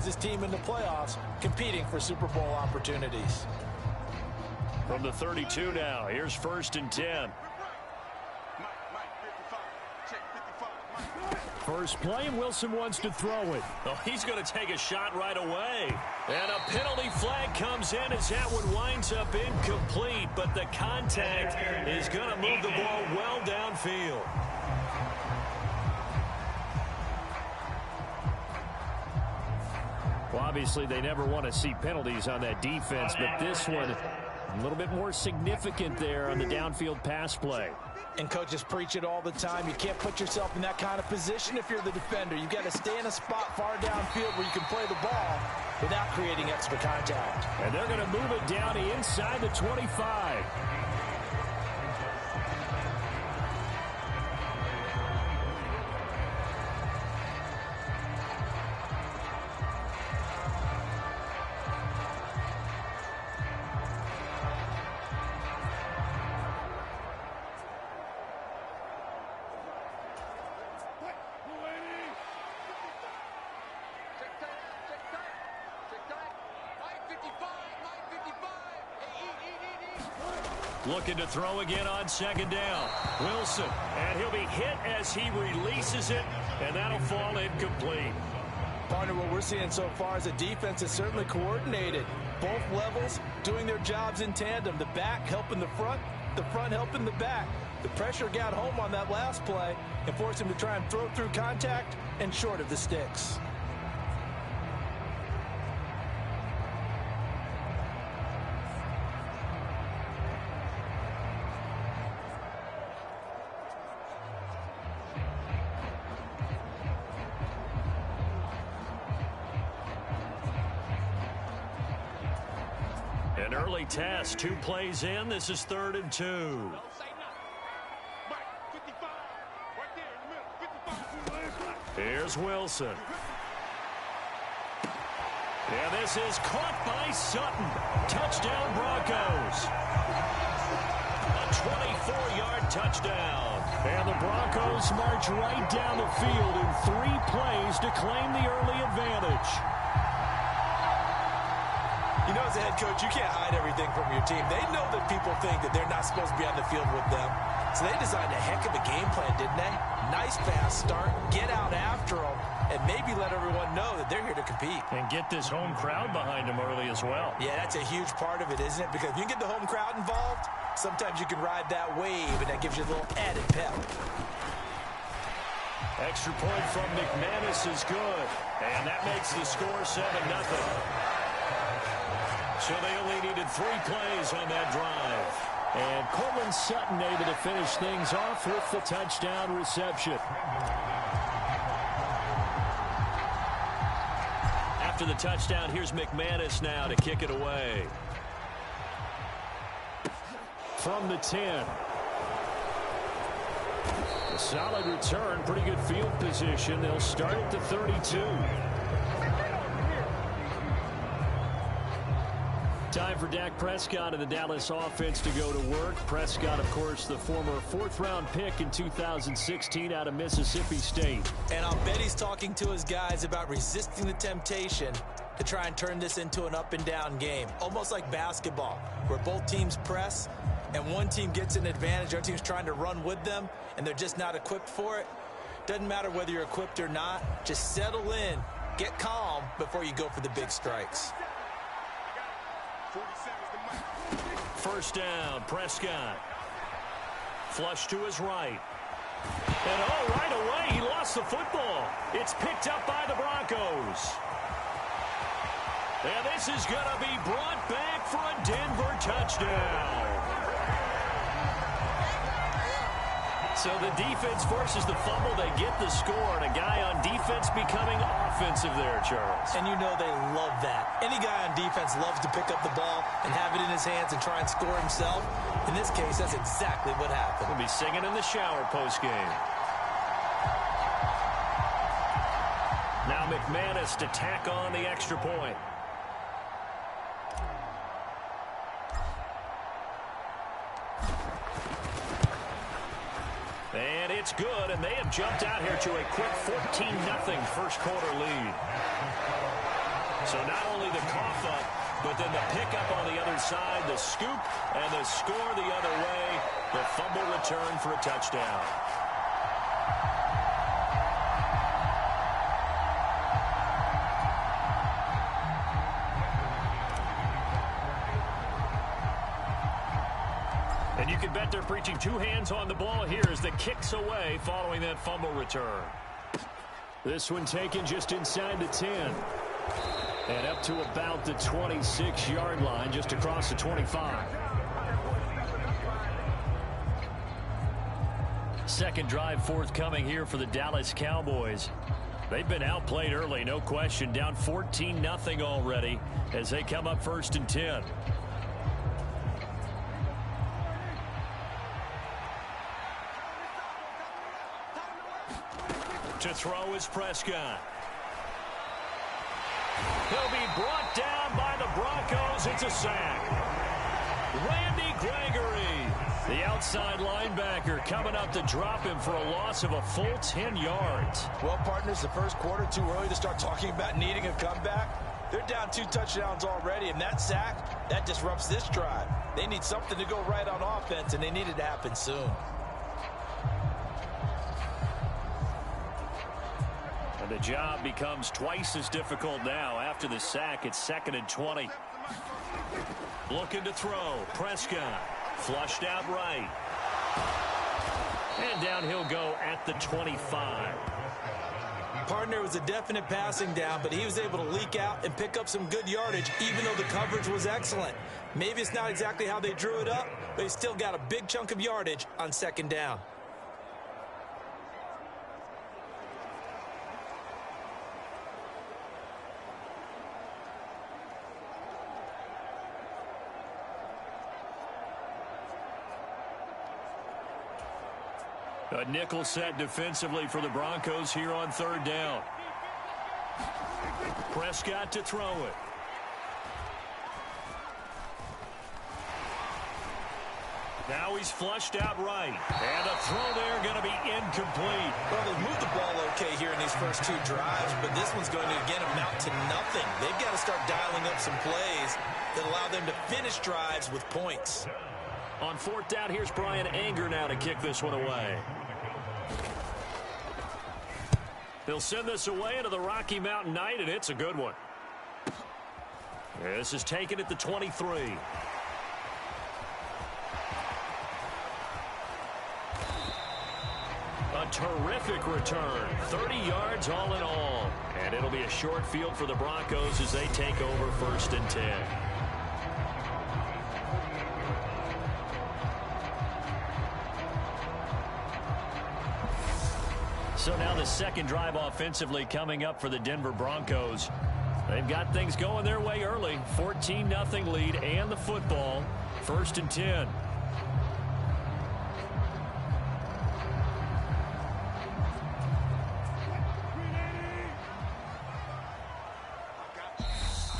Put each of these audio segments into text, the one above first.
has his team in the playoffs, competing for Super Bowl opportunities. From the 32 now, here's 1st and 10. First play, and Wilson wants to throw it. Oh, he's going to take a shot right away. And a penalty flag comes in as that one winds up incomplete, but the contact is going to move the ball well downfield. Well, obviously, they never want to see penalties on that defense, but this one a little bit more significant there on the downfield pass play. And coaches preach it all the time. You can't put yourself in that kind of position if you're the defender. You've got to stay in a spot far downfield where you can play the ball without creating extra contact. And they're going to move it down inside the 25. Looking to throw again on 2nd down. Wilson, and he'll be hit as he releases it, and that'll fall incomplete. Partner, what we're seeing so far is a defense is certainly coordinated. Both levels doing their jobs in tandem. The back helping the front helping the back. The pressure got home on that last play and forced him to try and throw through contact and short of the sticks. An early test, 2 plays in. This is 3rd and 2. Here's Wilson. And this is caught by Sutton. Touchdown, Broncos. A 24-yard touchdown. And the Broncos march right down the field in 3 plays to claim the early advantage. You know, as a head coach, you can't hide everything from your team. They know that people think that they're not supposed to be on the field with them. So they designed a heck of a game plan, didn't they? Nice fast start, get out after them, and maybe let everyone know that they're here to compete. And get this home crowd behind them early as well. Yeah, that's a huge part of it, isn't it? Because if you get the home crowd involved, sometimes you can ride that wave, and that gives you a little added pep. Extra point from McManus is good. And that makes the score 7-0. So they only needed 3 plays on that drive. And Cortland Sutton able to finish things off with the touchdown reception. After the touchdown, here's McManus now to kick it away. From the 10. A solid return, pretty good field position. They'll start at the 32. Time for Dak Prescott and the Dallas offense to go to work. Prescott, of course, the former 4th-round pick in 2016 out of Mississippi State. And I'll bet he's talking to his guys about resisting the temptation to try and turn this into an up-and-down game. Almost like basketball, where both teams press, and one team gets an advantage, the other team's trying to run with them, and they're just not equipped for it. Doesn't matter whether you're equipped or not. Just settle in, get calm before you go for the big strikes. 1st down, Prescott. Flush to his right. And right away, he lost the football. It's picked up by the Broncos. And this is going to be brought back for a Denver touchdown. So the defense forces the fumble. They get the score, and a guy on defense becoming offensive there, Charles. And you know they love that. Any guy on defense loves to pick up the ball and have it in his hands and try and score himself. In this case, that's exactly what happened. We'll be singing in the shower post-game. Now McManus to tack on the extra point. And it's good, and they have jumped out here to a quick 14-0 first quarter lead. So not only the cough up, but then the pickup on the other side, the scoop, and the score the other way. The fumble return for a touchdown. And you can bet they're preaching two hands on the ball here as the kick's away following that fumble return. This one taken just inside the 10. And up to about the 26-yard line, just across the 25. Second drive forthcoming here for the Dallas Cowboys. They've been outplayed early, no question. Down 14-0 already as they come up 1st and 10. To throw is Prescott. He'll be brought down by the Broncos. It's a sack. Randy Gregory, the outside linebacker, coming up to drop him for a loss of a full 10 yards. Well, partners, the first quarter, too early to start talking about needing a comeback. They're down 2 touchdowns already, and that sack, that disrupts this drive. They need something to go right on offense, and they need it to happen soon. And the job becomes twice as difficult now after the sack. It's 2nd and 20. Looking to throw. Prescott flushed out right. And down he'll go at the 25. Partner, was a definite passing down, but he was able to leak out and pick up some good yardage, even though the coverage was excellent. Maybe it's not exactly how they drew it up, but he still got a big chunk of yardage on 2nd down. A nickel set defensively for the Broncos here on 3rd down. Prescott to throw it. Now he's flushed out right. And a throw there going to be incomplete. Well, they've moved the ball okay here in these first 2 drives, but this one's going to, again, amount to nothing. They've got to start dialing up some plays that allow them to finish drives with points. On 4th down, here's Brian Anger now to kick this one away. They'll send this away into the Rocky Mountain Night, and it's a good one. This is taken at the 23. A terrific return. 30 yards all in all. And it'll be a short field for the Broncos as they take over 1st and 10. So now the 2nd drive offensively coming up for the Denver Broncos. They've got things going their way early. 14-0 lead and the football. 1st and 10.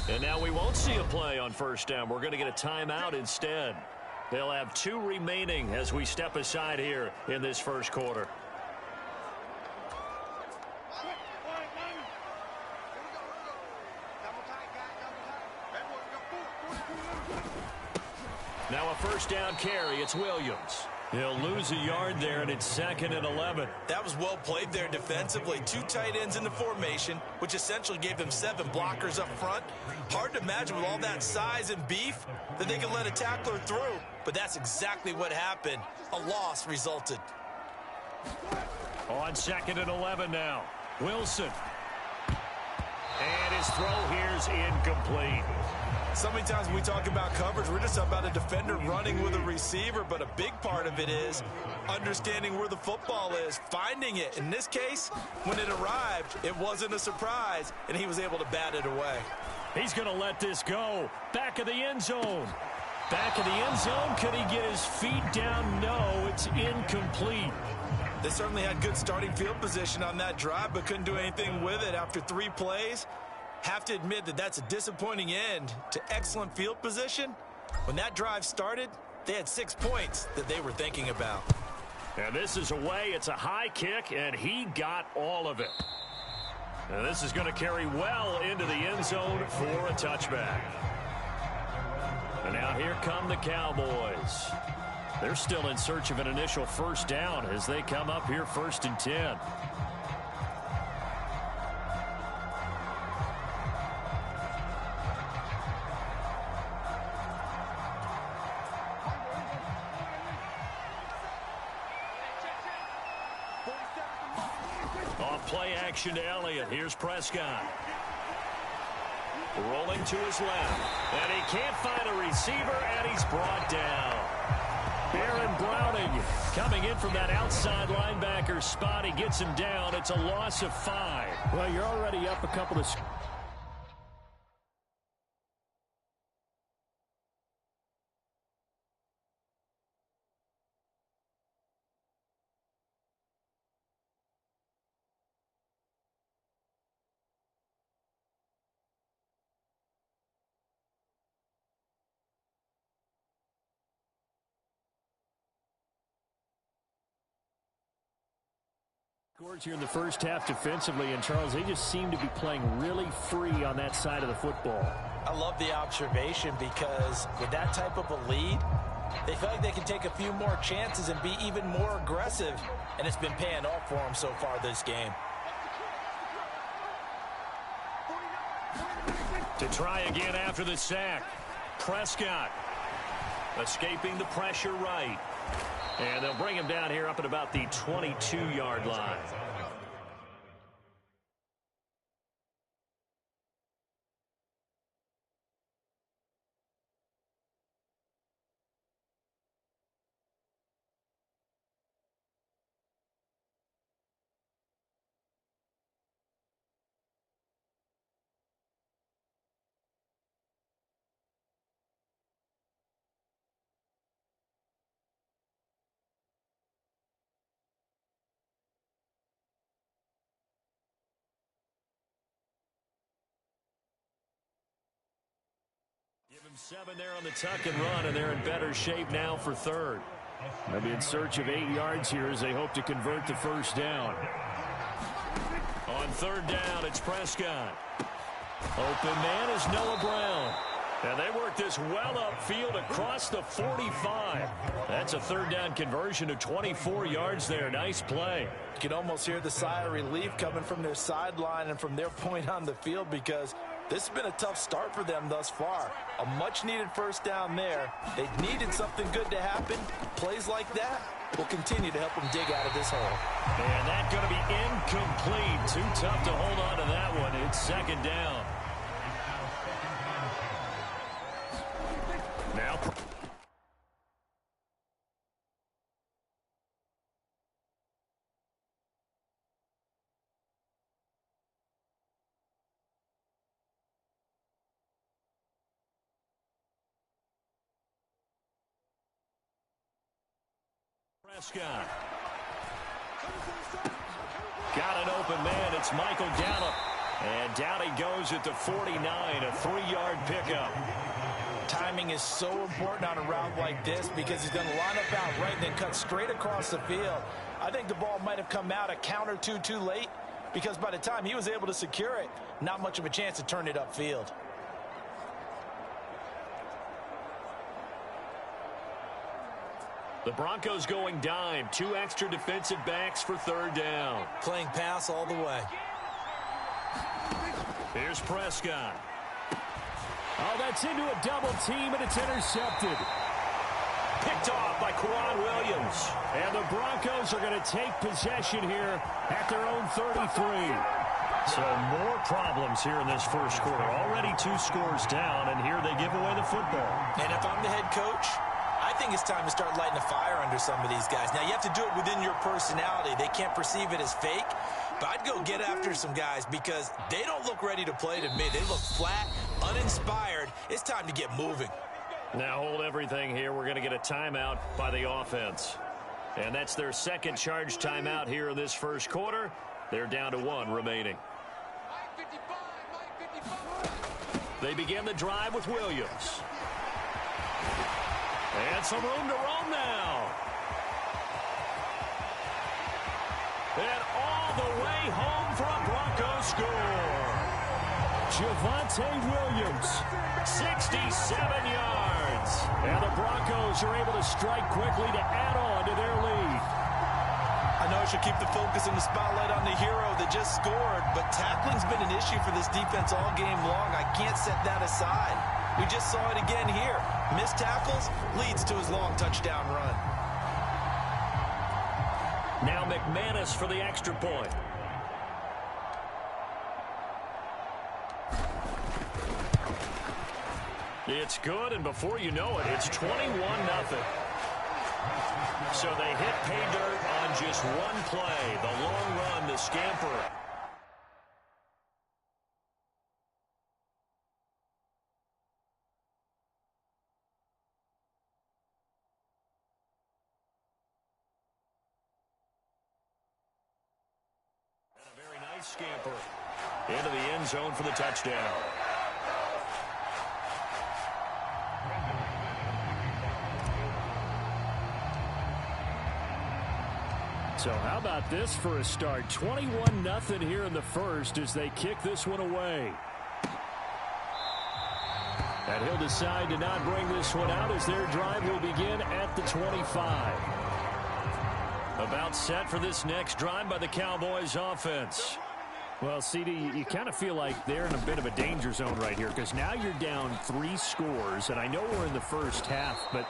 And now we won't see a play on 1st down. We're going to get a timeout instead. They'll have 2 remaining as we step aside here in this first quarter. Now a 1st down carry. It's Williams. He'll lose a yard there, and it's 2nd and 11. That was well played there defensively. 2 tight ends in the formation, which essentially gave them 7 blockers up front. Hard to imagine with all that size and beef that they could let a tackler through. But that's exactly what happened. A loss resulted. On 2nd and 11 now. Wilson. And his throw here's incomplete. So many times when we talk about coverage, we're just about a defender running with a receiver, but a big part of it is understanding where the football is, finding it. In this case, when it arrived, it wasn't a surprise, and he was able to bat it away. He's going to let this go. Back of the end zone. Back of the end zone. Could he get his feet down? No, it's incomplete. They certainly had good starting field position on that drive, but couldn't do anything with it after 3 plays. Have to admit that that's a disappointing end to excellent field position. When that drive started, they had 6 points that they were thinking about. And this is away. It's a high kick, and he got all of it. And this is going to carry well into the end zone for a touchback. And now here come the Cowboys. They're still in search of an initial first down as they come up here 1st and 10. Off play action to Elliott. Here's Prescott. Rolling to his left. And he can't find a receiver, and he's brought down. Aaron Browning coming in from that outside linebacker spot. He gets him down. It's a loss of 5. Well, you're already up a couple of... Scores here in the first half defensively, and Charles, they just seem to be playing really free on that side of the football. I love the observation because with that type of a lead, they feel like they can take a few more chances and be even more aggressive, and it's been paying off for them so far this game. To try again after the sack. Prescott escaping the pressure right. And they'll bring him down here up at about the 22-yard line. Give him 7 there on the tuck and run, and they're in better shape now for 3rd. They'll be in search of 8 yards here as they hope to convert the first down. On 3rd down, it's Prescott. Open man is Noah Brown. And they work this well upfield across the 45. That's a 3rd down conversion of 24 yards there. Nice play. You can almost hear the sigh of relief coming from their sideline and from their point on the field because this has been a tough start for them thus far. A much-needed first down there. They needed something good to happen. Plays like that will continue to help them dig out of this hole. And that's going to be incomplete. Too tough to hold on to that one. It's 2nd down. Now... Prescott. Got an open man. It's Michael Gallup. And down he goes at the 49, a 3-yard pickup. Timing is so important on a route like this because he's going to line up out right and then cut straight across the field. I think the ball might have come out a count or two too late because by the time he was able to secure it, not much of a chance to turn it upfield. The Broncos going dime. 2 extra defensive backs for 3rd down. Playing pass all the way. Here's Prescott. Oh, that's into a double team, and it's intercepted. Picked off by Quan Williams. And the Broncos are going to take possession here at their own 33. So more problems here in this first quarter. Already 2 scores down, and here they give away the football. And if I'm the head coach, I think it's time to start lighting a fire under some of these guys. Now, you have to do it within your personality. They can't perceive it as fake. But I'd go get after some guys because they don't look ready to play to me. They look flat, uninspired. It's time to get moving. Now hold everything here. We're going to get a timeout by the offense. And that's their 2nd charge timeout here in this first quarter. They're down to 1 remaining. They begin the drive with Williams. And some room to roam now. And all the way home for a Broncos score. Javonte Williams, 67 yards. And the Broncos are able to strike quickly to add on to their lead. I know I should keep the focus and the spotlight on the hero that just scored, but tackling's been an issue for this defense all game long. I can't set that aside. We just saw it again here. Missed tackles leads to his long touchdown run. Now McManus for the extra point. It's good, and before you know it, it's 21-0. So they hit pay dirt on just one play. The long run, the scamper. And a very nice scamper into the end zone for the touchdown. So how about this for a start? 21-0 here in the first as they kick this one away. And he'll decide to not bring this one out as their drive will begin at the 25. About set for this next drive by the Cowboys offense. Well, CD, you kind of feel like they're in a bit of a danger zone right here because now you're down 3 scores, and I know we're in the first half, but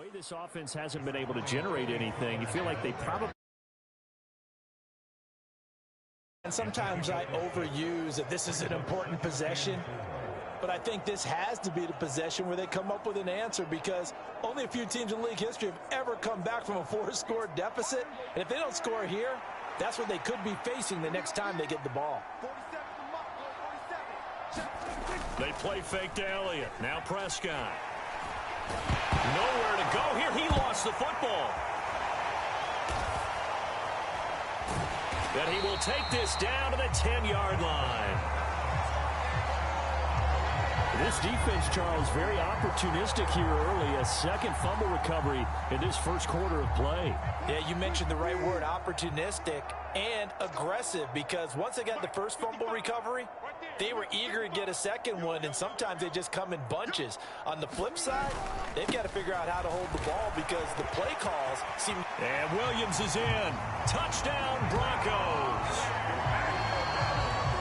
way this offense hasn't been able to generate anything, you feel like they probably... And sometimes I overuse that this is an important possession, but I think this has to be the possession where they come up with an answer, because only a few teams in league history have ever come back from a 4-score deficit. And if they don't score here, that's what they could be facing the next time they get the ball. They play fake to Elliott. Now Prescott. Nowhere to go here. He lost the football. And he will take this down to the 10-yard line. This defense, Charles, very opportunistic here early. A second fumble recovery in this first quarter of play. Yeah, you mentioned the right word, opportunistic and aggressive, because once they got the first fumble recovery, they were eager to get a second one, and sometimes they just come in bunches. On the flip side, they've got to figure out how to hold the ball, because the play calls seem... And Williams is in. Touchdown, Broncos.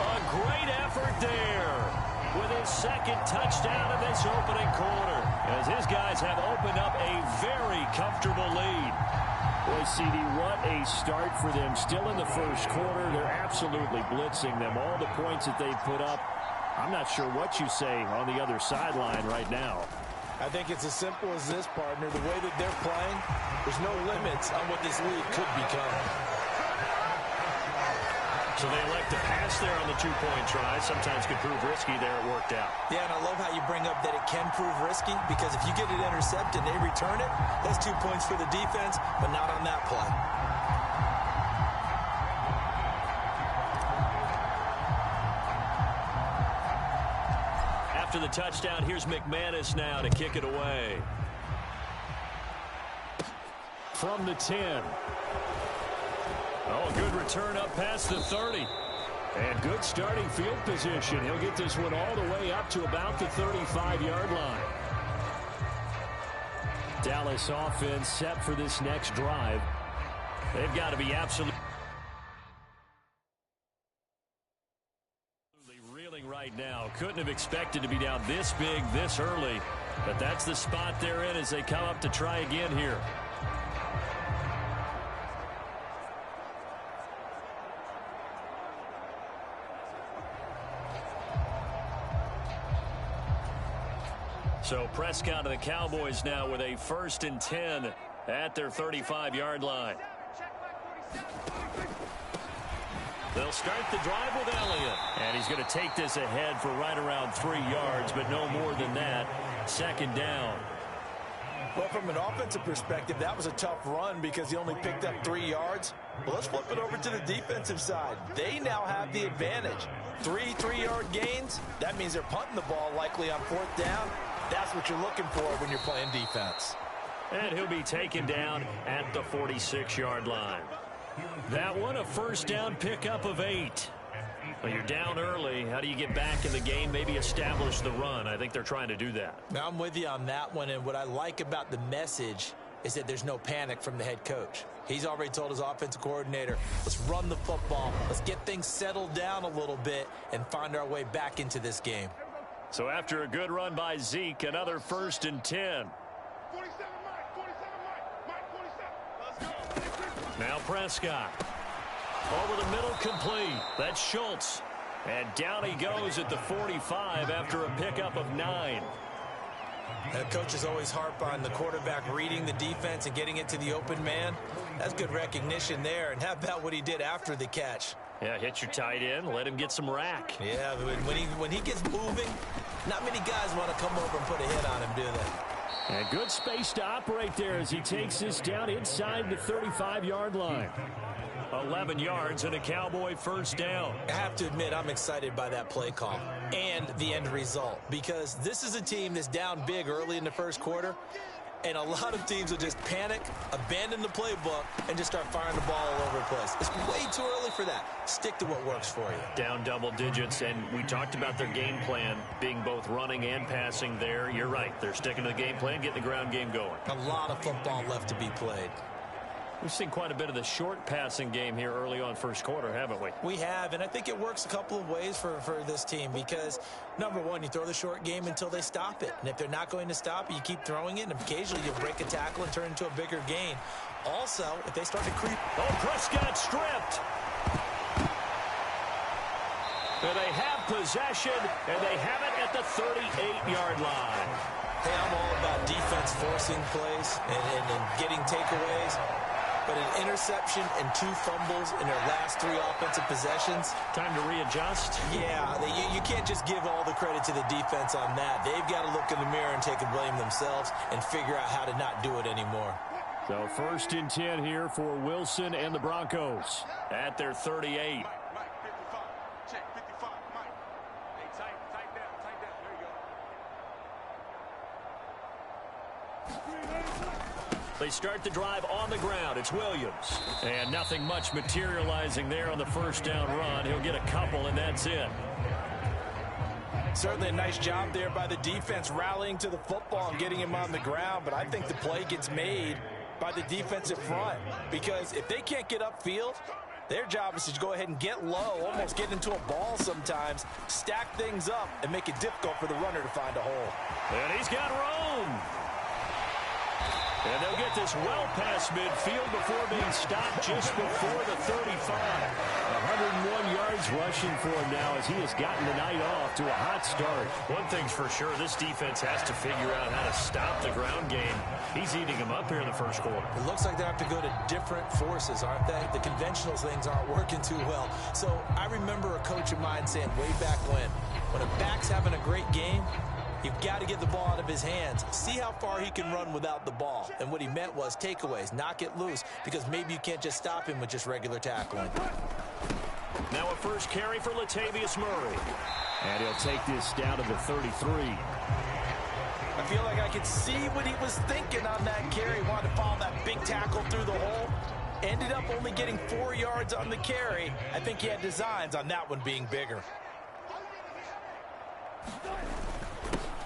A great effort there with his second touchdown in this opening quarter, as his guys have opened up a very comfortable lead. Boy, CD, what a start for them. Still in the first quarter, they're absolutely blitzing them. All the points that they've put up, I'm not sure what you say on the other sideline right now. I think it's as simple as this, partner. The way that they're playing, there's no limits on what this league could become. So they elect to pass there on the two-point try. Sometimes could prove risky. There it worked out. Yeah, and I love how you bring up that it can prove risky, because if you get it intercepted and they return it, that's 2 points for the defense, but not on that play. After the touchdown, here's McManus now to kick it away. From the 10. Oh, good return up past the 30. And good starting field position. He'll get this one all the way up to about the 35-yard line. Dallas offense set for this next drive. They've got to be absolutely reeling right now. Couldn't have expected to be down this big this early, but that's the spot they're in as they come up to try again here. So Prescott and the Cowboys now with a 1st and 10 at their 35-yard line. They'll start the drive with Elliott. And he's going to take this ahead for right around 3 yards, but no more than that. 2nd down. Well, from an offensive perspective, that was a tough run because he only picked up 3 yards. Well, let's flip it over to the defensive side. They now have the advantage. 3 3-yard gains. That means they're punting the ball likely on 4th down. That's what you're looking for when you're playing defense. And he'll be taken down at the 46-yard line. That one, a 1st down pickup of 8. Well, you're down early. How do you get back in the game, maybe establish the run? I think they're trying to do that. Now, I'm with you on that one, and what I like about the message is that there's no panic from the head coach. He's already told his offensive coordinator, let's run the football, let's get things settled down a little bit and find our way back into this game. So after a good run by Zeke, another 1st and 10. Now Prescott. Over the middle, complete. That's Schultz. And down he goes at the 45 after a pickup of 9. The coaches always harp on the quarterback reading the defense and getting it to the open man. That's good recognition there. And how about what he did after the catch? Yeah, hit your tight end, let him get some rack. Yeah, when he gets moving, not many guys want to come over and put a hit on him, do they? And good space to operate there as he takes this down inside the 35-yard line. 11 yards and a Cowboy 1st down. I have to admit, I'm excited by that play call and the end result, because this is a team that's down big early in the first quarter, and a lot of teams will just panic, abandon the playbook, and just start firing the ball all over the place. It's way too early for that. Stick to what works for you. Down double digits, and we talked about their game plan being both running and passing there. You're right. They're sticking to the game plan, getting the ground game going. A lot of football left to be played. We've seen quite a bit of the short passing game here early on first quarter, haven't we? We have, and I think it works a couple of ways for this team because, number one, you throw the short game until they stop it. And if they're not going to stop it, you keep throwing it, and occasionally you'll break a tackle and turn it into a bigger gain. Also, if they start to creep... Oh, Prescott stripped. And they have possession, and they have it at the 38-yard line. Hey, I'm all about defense forcing plays and getting takeaways. But an interception and 2 fumbles in their last 3 offensive possessions. Time to readjust? Yeah, you can't just give all the credit to the defense on that. They've got to look in the mirror and take the blame themselves and figure out how to not do it anymore. So 1st and 10 here for Wilson and the Broncos at their 38. They start the drive on the ground. It's Williams. And nothing much materializing there on the first down run. He'll get a couple, and that's it. Certainly a nice job there by the defense rallying to the football and getting him on the ground. But I think the play gets made by the defensive front. Because if they can't get upfield, their job is to go ahead and get low, almost get into a ball sometimes, stack things up, and make it difficult for the runner to find a hole. And he's got room. And they'll get this well past midfield before being stopped just before the 35. 101 yards rushing for him now as he has gotten the night off to a hot start. One thing's for sure, this defense has to figure out how to stop the ground game. He's eating them up here in the first quarter. It looks like they have to go to different forces, aren't they? The conventional things aren't working too well. So I remember a coach of mine saying way back when a back's having a great game, you've got to get the ball out of his hands. See how far he can run without the ball. And what he meant was takeaways, knock it loose, because maybe you can't just stop him with just regular tackling. Now a first carry for Latavius Murray. And he'll take this down to the 33. I feel like I could see what he was thinking on that carry. Wanted to follow that big tackle through the hole. Ended up only getting 4 yards on the carry. I think he had designs on that one being bigger.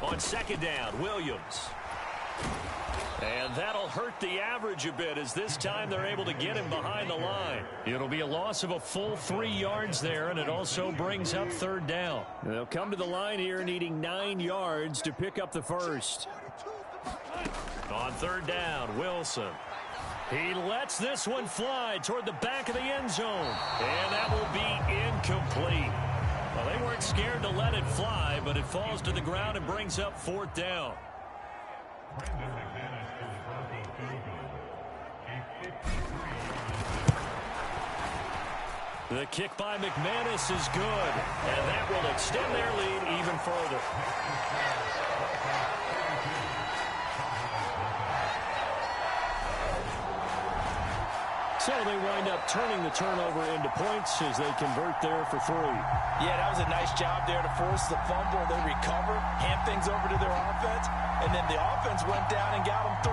On second down, Williams. And that'll hurt the average a bit as this time they're able to get him behind the line. It'll be a loss of a full 3 yards there, and it also brings up third down. They'll come to the line here needing 9 yards to pick up the first. On third down, Wilson. He lets this one fly toward the back of the end zone. And that will be incomplete. Well, they weren't scared to let it fly, but it falls to the ground and brings up fourth down. The kick by McManus is good, and that will extend their lead even further. So they wind up turning the turnover into points as they convert there for 3. Yeah, that was a nice job there to force the fumble. They recover, hand things over to their offense, and then the offense went down and got them 3.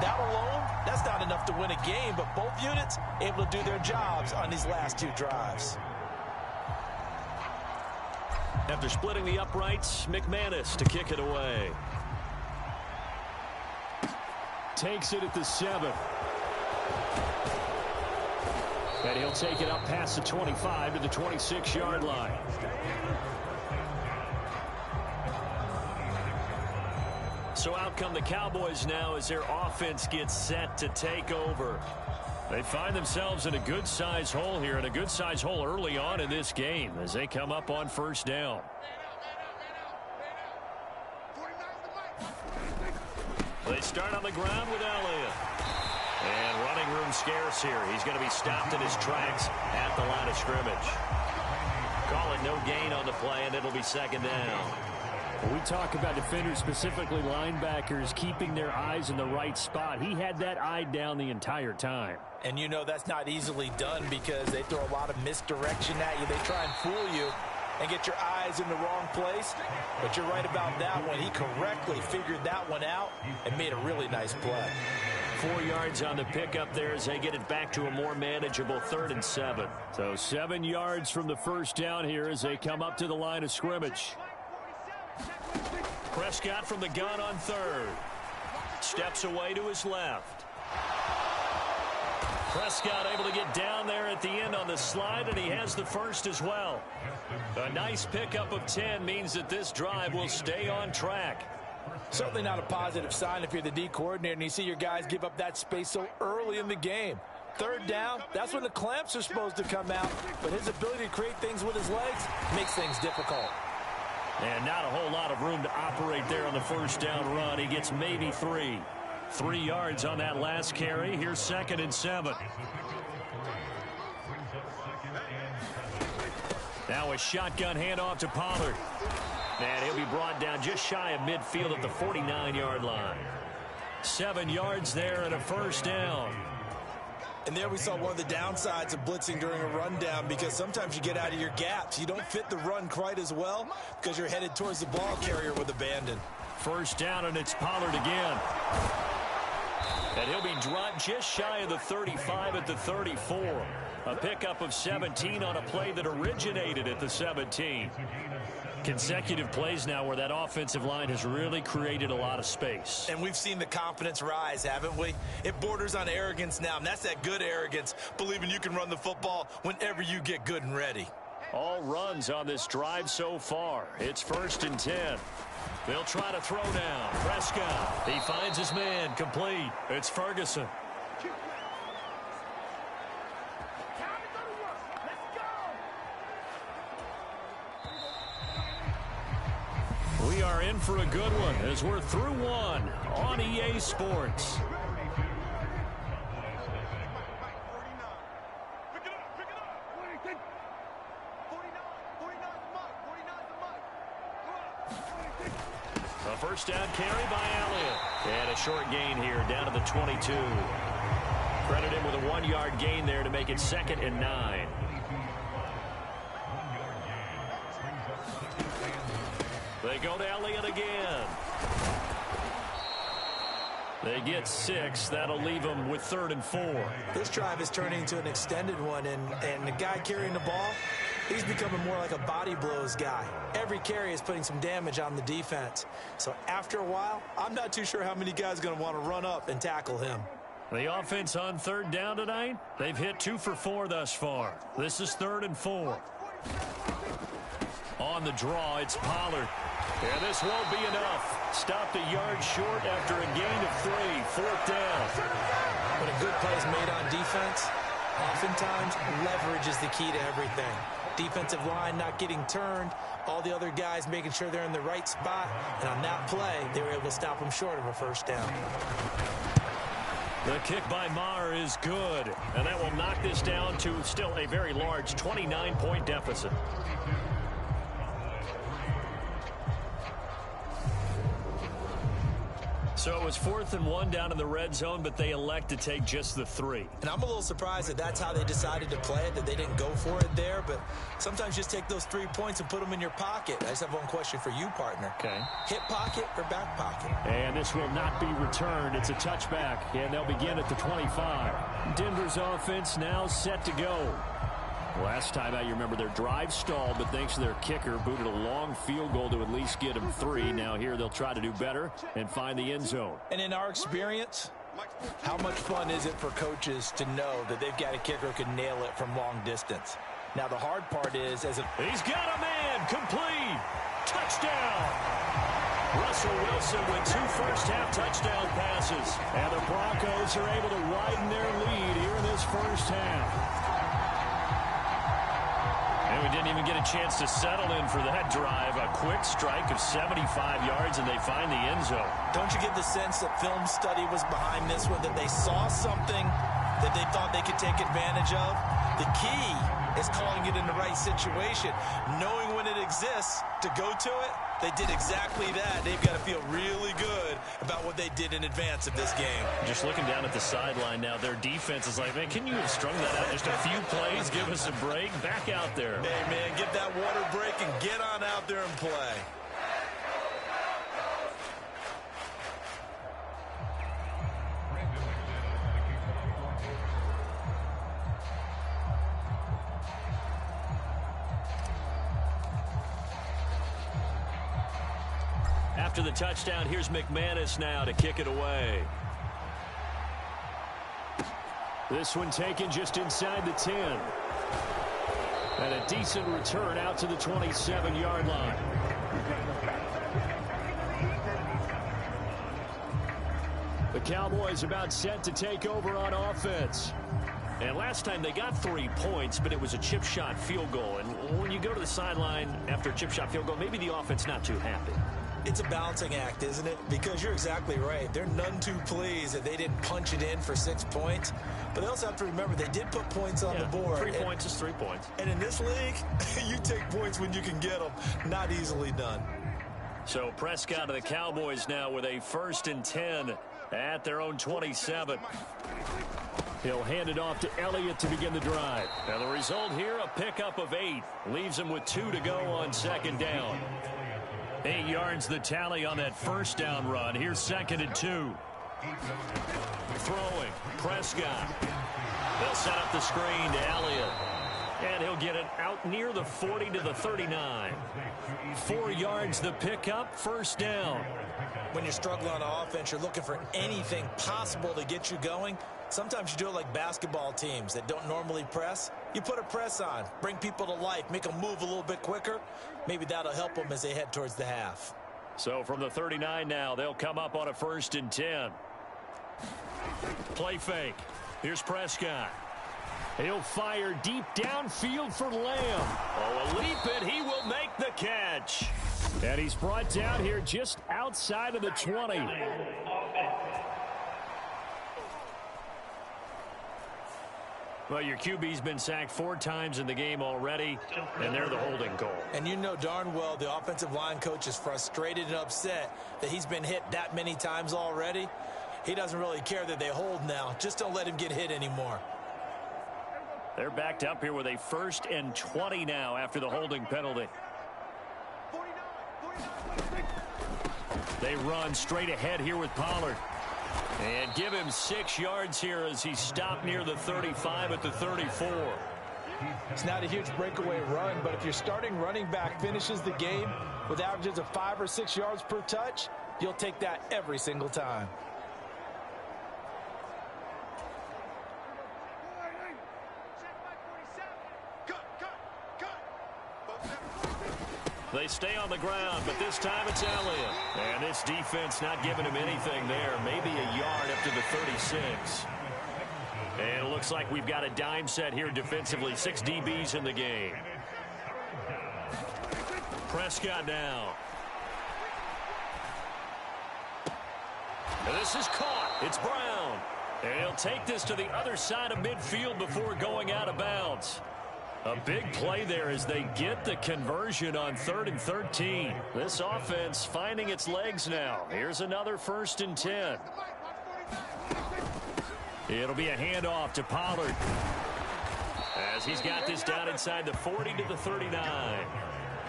That alone, that's not enough to win a game, but both units able to do their jobs on these last 2 drives. After splitting the uprights, McManus to kick it away. Takes it at the 7. And he'll take it up past the 25 to the 26-yard line. So out come the Cowboys now as their offense gets set to take over. They find themselves in a good-sized hole here, and a good-sized hole early on in this game as they come up on first down. They start on the ground with Elliott. And running room scarce here. He's going to be stopped in his tracks at the line of scrimmage. Call it no gain on the play, and it'll be second down. We talk about defenders, specifically linebackers, keeping their eyes in the right spot. He had that eye down the entire time. And you know that's not easily done because they throw a lot of misdirection at you. They try and fool you and get your eyes in the wrong place. But you're right about that one. He correctly figured that one out and made a really nice play. 4 yards on the pickup there as they get it back to a more manageable 3rd and 7. So 7 yards from the first down here as they come up to the line of scrimmage. Prescott from the gun on 3rd. Steps away to his left. Prescott able to get down there at the end on the slide, and he has the first as well. A nice pickup of 10 means that this drive will stay on track. Certainly not a positive sign if you're the D coordinator and you see your guys give up that space so early in the game. Third down, that's when the clamps are supposed to come out, but his ability to create things with his legs makes things difficult. And not a whole lot of room to operate there on the first down run. He gets maybe 3. 3 yards on that last carry. Here's 2nd and 7. Now a shotgun handoff to Pollard. And he'll be brought down just shy of midfield at the 49-yard line. 7 yards there and a first down. And there we saw one of the downsides of blitzing during a rundown, because sometimes you get out of your gaps. You don't fit the run quite as well because you're headed towards the ball carrier with abandon. First down, and it's Pollard again. And he'll be dropped just shy of the 35 at the 34. A pickup of 17 on a play that originated at the 17. Consecutive plays now where that offensive line has really created a lot of space. And we've seen the confidence rise, haven't we? It borders on arrogance now, and that's that good arrogance, believing you can run the football whenever you get good and ready. All runs on this drive so far. It's 1st and 10. They'll try to throw now. Prescott, he finds his man, complete. It's Ferguson. We are in for a good one as we're through one on EA Sports. A first down carry by Elliott. And a short gain here down to the 22. Credit him with a 1-yard gain there to make it 2nd and 9. They go to Elliott again. They get 6. That'll leave them with 3rd and 4. This drive is turning into an extended one, and the guy carrying the ball, he's becoming more like a body blows guy. Every carry is putting some damage on the defense. So after a while, I'm not too sure how many guys are going to want to run up and tackle him. The offense on 3rd down tonight, they've hit 2 for 4 thus far. This is 3rd and 4. On the draw, it's Pollard. And this won't be enough. Stopped a yard short after a gain of 3. 4th down. When a good play is made on defense, oftentimes leverage is the key to everything. Defensive line not getting turned, all the other guys making sure they're in the right spot, and on that play, they were able to stop them short of a first down. The kick by Maher is good, and that will knock this down to still a very large 29-point deficit. So it was 4th and 1 down in the red zone, but they elect to take just the 3. And I'm a little surprised that that's how they decided to play it, that they didn't go for it there. But sometimes just take those 3 points and put them in your pocket. I just have one question for you, partner. Okay. Hip pocket or back pocket? And this will not be returned. It's a touchback, and they'll begin at the 25. Denver's offense now set to go. Last time out, you remember their drive stalled, but thanks to their kicker, booted a long field goal to at least get them 3. Now here they'll try to do better and find the end zone. And in our experience, how much fun is it for coaches to know that they've got a kicker who can nail it from long distance? Now the hard part is, he's got a man, complete, touchdown. Russell Wilson with 2 first-half touchdown passes. And the Broncos are able to widen their lead here in this first half. And we didn't even get a chance to settle in for that drive. A quick strike of 75 yards, and they find the end zone. Don't you get the sense that film study was behind this one, that they saw something that they thought they could take advantage of? The key is calling it in the right situation, knowing when it exists to go to it. They did exactly that. They've got to feel really good about what they did in advance of this game. Just looking down at the sideline now, their defense is like, man, can you have strung that out just a few plays? Give us a break. Back out there. Hey, man, get that water break and get on out there and play. After the touchdown, here's McManus now to kick it away. This one taken just inside the 10. And a decent return out to the 27-yard line. The Cowboys about set to take over on offense. And last time they got 3 points, but it was a chip shot field goal. And when you go to the sideline after a chip shot field goal, maybe the offense not too happy. It's a balancing act, isn't it? Because you're exactly right. They're none too pleased that they didn't punch it in for 6 points. But they also have to remember they did put points on the board. 3 points is 3 points. And in this league, you take points when you can get them. Not easily done. So Prescott of the Cowboys now with a 1st and 10 at their own 27. He'll hand it off to Elliott to begin the drive. Now the result here, a pickup of 8. Leaves him with 2 to go on 2nd down. 8 yards the tally on that 1st down run. Here's 2nd and 2. Throwing. Prescott. They'll set up the screen to Elliott. And he'll get it out near the 40 to the 39. 4 yards the pickup, 1st down. When you're struggling on offense, you're looking for anything possible to get you going. Sometimes you do it like basketball teams that don't normally press. You put a press on, bring people to life, make them move a little bit quicker. Maybe that'll help them as they head towards the half. So from the 39 now, they'll come up on a 1st and 10. Play fake. Here's Prescott. He'll fire deep downfield for Lamb. Oh, a leap it. He will make the catch. And he's brought down here just outside of the 20. Well, your QB's been sacked 4 times in the game already, and they're the holding call. And you know darn well the offensive line coach is frustrated and upset that he's been hit that many times already. He doesn't really care that they hold now. Just don't let him get hit anymore. They're backed up here with a 1st and 20 now after the holding penalty. They run straight ahead here with Pollard. And give him 6 yards here as he's stopped near the 35 at the 34. It's not a huge breakaway run, but if your starting running back finishes the game with averages of 5 or 6 yards per touch, you'll take that every single time. They stay on the ground, but this time it's Elliott. And this defense not giving him anything there. Maybe a yard up to the 36. And it looks like we've got a dime set here defensively. 6 DBs in the game. Prescott now. And this is caught. It's Brown. And he'll take this to the other side of midfield before going out of bounds. A big play there as they get the conversion on 3rd and 13. This offense finding its legs now. Here's another 1st and 10. It'll be a handoff to Pollard as he's got this down inside the 40 to the 39.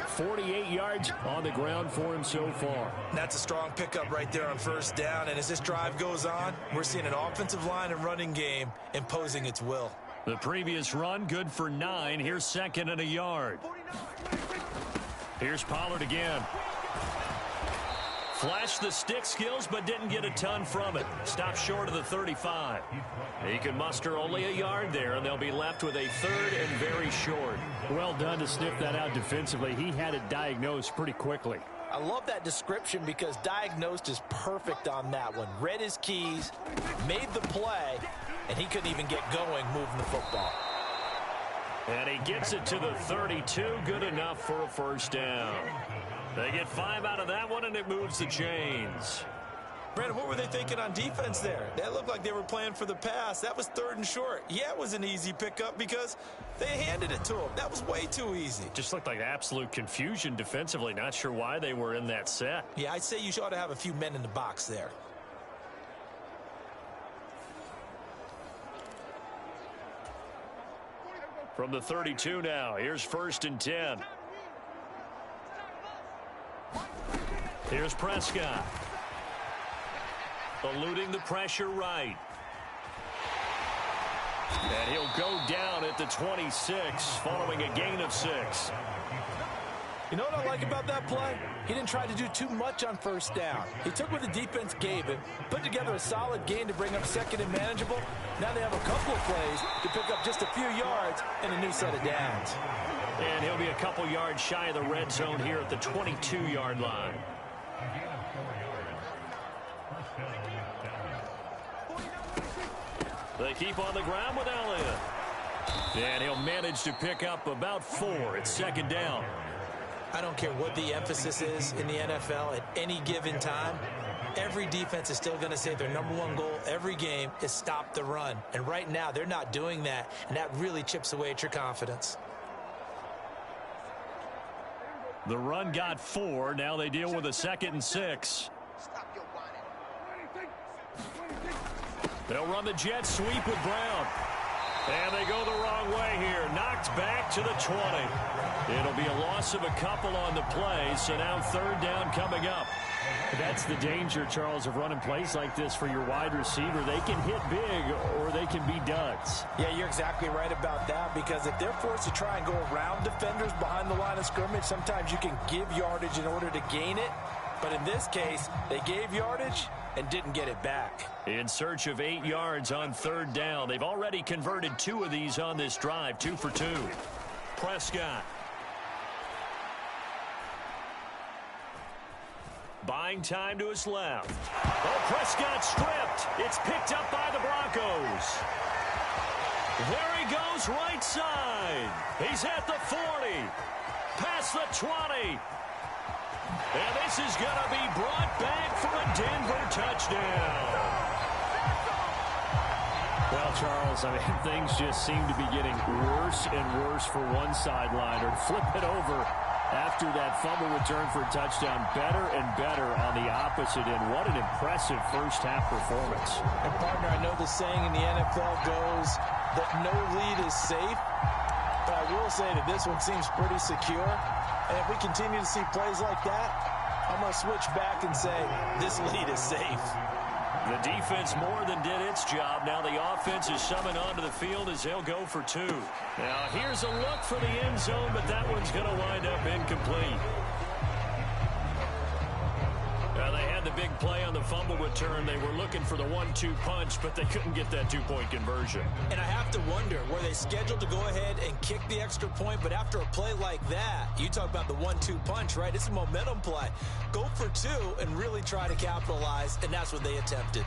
48 yards on the ground for him so far. That's a strong pickup right there on 1st down. And as this drive goes on, we're seeing an offensive line and running game imposing its will. The previous run good for 9. Here's 2nd and a yard. Here's Pollard again. Flashed the stick skills, but didn't get a ton from it. Stopped short of the 35. He can muster only a yard there, and they'll be left with a 3rd and very short. Well done to sniff that out defensively. He had it diagnosed pretty quickly. I love that description because diagnosed is perfect on that one. Read his keys, made the play, and he couldn't even get going moving the football. And he gets it to the 32. Good enough for a 1st down. They get 5 out of that one, and it moves the chains. Brandon, what were they thinking on defense there? That looked like they were playing for the pass. That was 3rd and short. Yeah, it was an easy pickup because they handed it to him. That was way too easy. Just looked like absolute confusion defensively. Not sure why they were in that set. Yeah, I'd say you ought to have a few men in the box there. From the 32 now, here's 1st and 10. Here's Prescott. Eluding the pressure right. And he'll go down at the 26 following a gain of 6. You know what I like about that play? He didn't try to do too much on first down. He took what the defense gave him, put together a solid gain to bring up second and manageable. Now they have a couple of plays to pick up just a few yards and a new set of downs. And he'll be a couple yards shy of the red zone here at the 22-yard line. They keep on the ground with Elliott. And he'll manage to pick up about 4 at second down. I don't care what the emphasis is in the NFL at any given time. Every defense is still going to say their #1 goal every game is stop the run. And right now, they're not doing that, and that really chips away at your confidence. The run got 4. Now they deal with a 2nd and 6. They'll run the jet sweep with Brown. And they go the wrong way here. Knocked back to the 20. It'll be a loss of a couple on the play, so now 3rd down coming up. That's the danger, Charles, of running plays like this for your wide receiver. They can hit big or they can be duds. Yeah, you're exactly right about that, because if they're forced to try and go around defenders behind the line of scrimmage, sometimes you can give yardage in order to gain it. But in this case, they gave yardage and didn't get it back. In search of 8 yards on 3rd down. They've already converted 2 of these on this drive, 2 for 2. Prescott. Buying time to his left. Oh, Prescott stripped. It's picked up by the Broncos. There he goes, right side. He's at the 40. Past the 20. And this is going to be brought back for a Denver touchdown. Well, Charles, I mean, things just seem to be getting worse and worse for one sideliner. Flip it over after that fumble return for a touchdown. Better and better on the opposite end. What an impressive first-half performance. And, partner, I know the saying in the NFL goes that no lead is safe. But I will say that this one seems pretty secure. And if we continue to see plays like that, I'm going to switch back and say this lead is safe. The defense more than did its job. Now the offense is summoned onto the field as they'll go for 2. Now here's a look for the end zone, but that one's going to wind up incomplete. They had the big play on the fumble return. They were looking for the 1-2 punch, but they couldn't get that 2-point conversion. And I have to wonder, were they scheduled to go ahead and kick the extra point, but after a play like that, you talk about the 1-2 punch, right? It's a momentum play. Go for 2 and really try to capitalize, and that's what they attempted.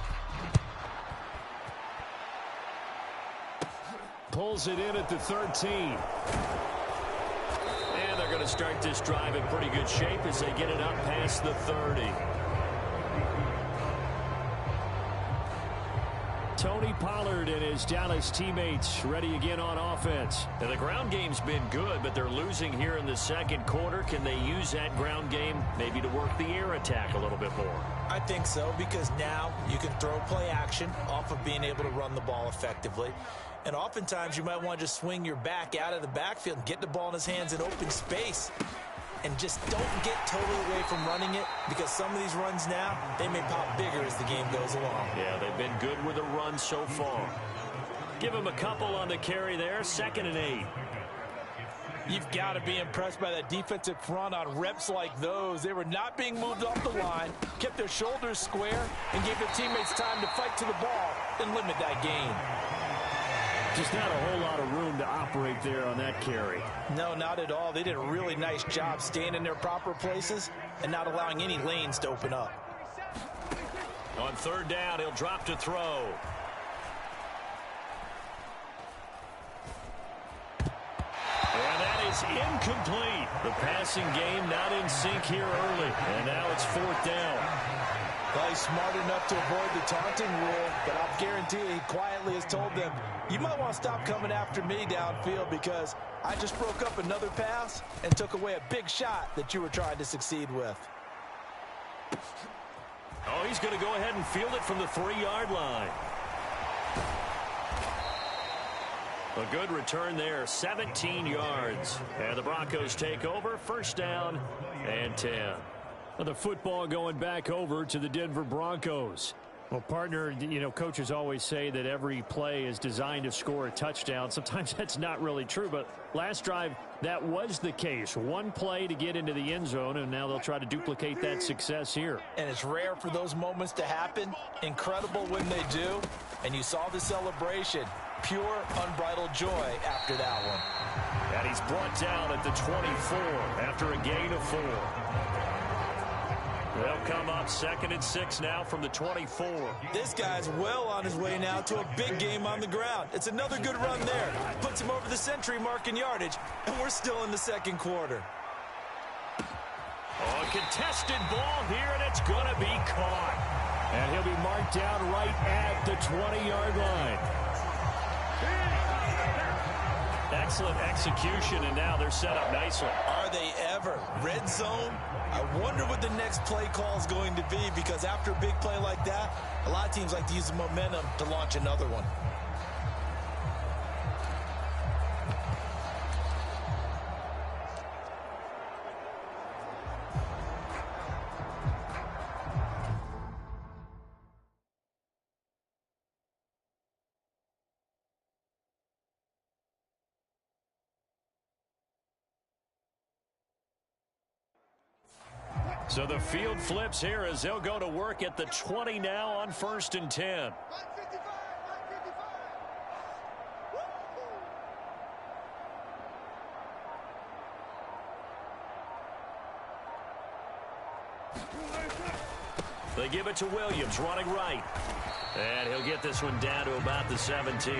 Pulls it in at the 13. And they're going to start this drive in pretty good shape as they get it up past the 30. Tony Pollard and his Dallas teammates ready again on offense. Now, the ground game's been good, but they're losing here in the second quarter. Can they use that ground game maybe to work the air attack a little bit more? I think so, because now you can throw play action off of being able to run the ball effectively. And oftentimes you might want to just swing your back out of the backfield and get the ball in his hands in open space. And just don't get totally away from running it, because some of these runs now, they may pop bigger as the game goes along. Yeah, they've been good with a run so far. Give them a couple on the carry there, 2nd and 8. You've got to be impressed by that defensive front on reps like those. They were not being moved off the line, kept their shoulders square, and gave their teammates time to fight to the ball and limit that gain. Just not a whole lot of room to operate there on that carry. No, not at all. They did a really nice job staying in their proper places and not allowing any lanes to open up. On 3rd down, he'll drop to throw. And that is incomplete. The passing game not in sync here early. And now it's 4th down. Well, he's smart enough to avoid the taunting rule, but I'll guarantee he quietly has told them, you might want to stop coming after me downfield, because I just broke up another pass and took away a big shot that you were trying to succeed with. Oh, he's going to go ahead and field it from the 3-yard line. A good return there, 17 yards. And the Broncos take over, 1st down and 10. The football going back over to the Denver Broncos. Well, partner, you know, coaches always say that every play is designed to score a touchdown. Sometimes that's not really true, but last drive, that was the case. One play to get into the end zone, and now they'll try to duplicate that success here. And it's rare for those moments to happen. Incredible when they do. And you saw the celebration. Pure, unbridled joy after that one. And he's brought down at the 24 after a gain of 4. They'll come up 2nd and 6 now from the 24. This guy's well on his way now to a big game on the ground. It's another good run there. Puts him over the century mark in yardage, and we're still in the second quarter. Oh, a contested ball here, and it's going to be caught. And he'll be marked down right at the 20-yard line. Excellent execution, and now they're set up nicely. Are they ever? Red zone? I wonder what the next play call is going to be, because after a big play like that, a lot of teams like to use the momentum to launch another one. So the field flips here as they'll go to work at the 20 now on 1st and 10. They give it to Williams, running right. And he'll get this one down to about the 17.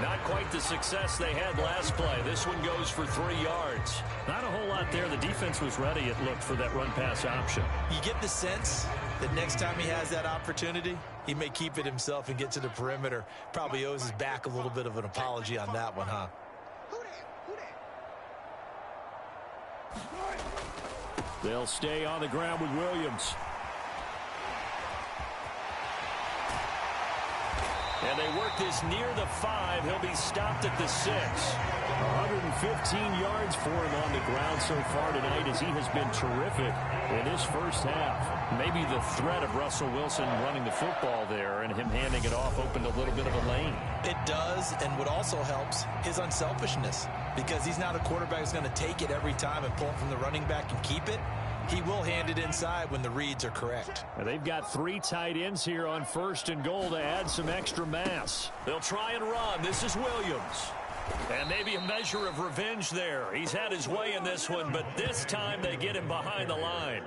Not quite the success they had last play. This one goes for 3 yards. Not a whole lot there. The defense was ready, it looked, for that run-pass option. You get the sense that next time he has that opportunity, he may keep it himself and get to the perimeter. Probably owes his back a little bit of an apology on that one, huh? They'll stay on the ground with Williams. And they work this near the 5. He'll be stopped at the 6. 115 yards for him on the ground so far tonight, as he has been terrific in his first half. Maybe the threat of Russell Wilson running the football there and him handing it off opened a little bit of a lane. It does, and what also helps, his unselfishness, because he's not a quarterback who's going to take it every time and pull it from the running back and keep it. He will hand it inside when the reads are correct. And they've got 3 tight ends here on 1st and goal to add some extra mass. They'll try and run. This is Williams. And maybe a measure of revenge there. He's had his way in this one, but this time they get him behind the line.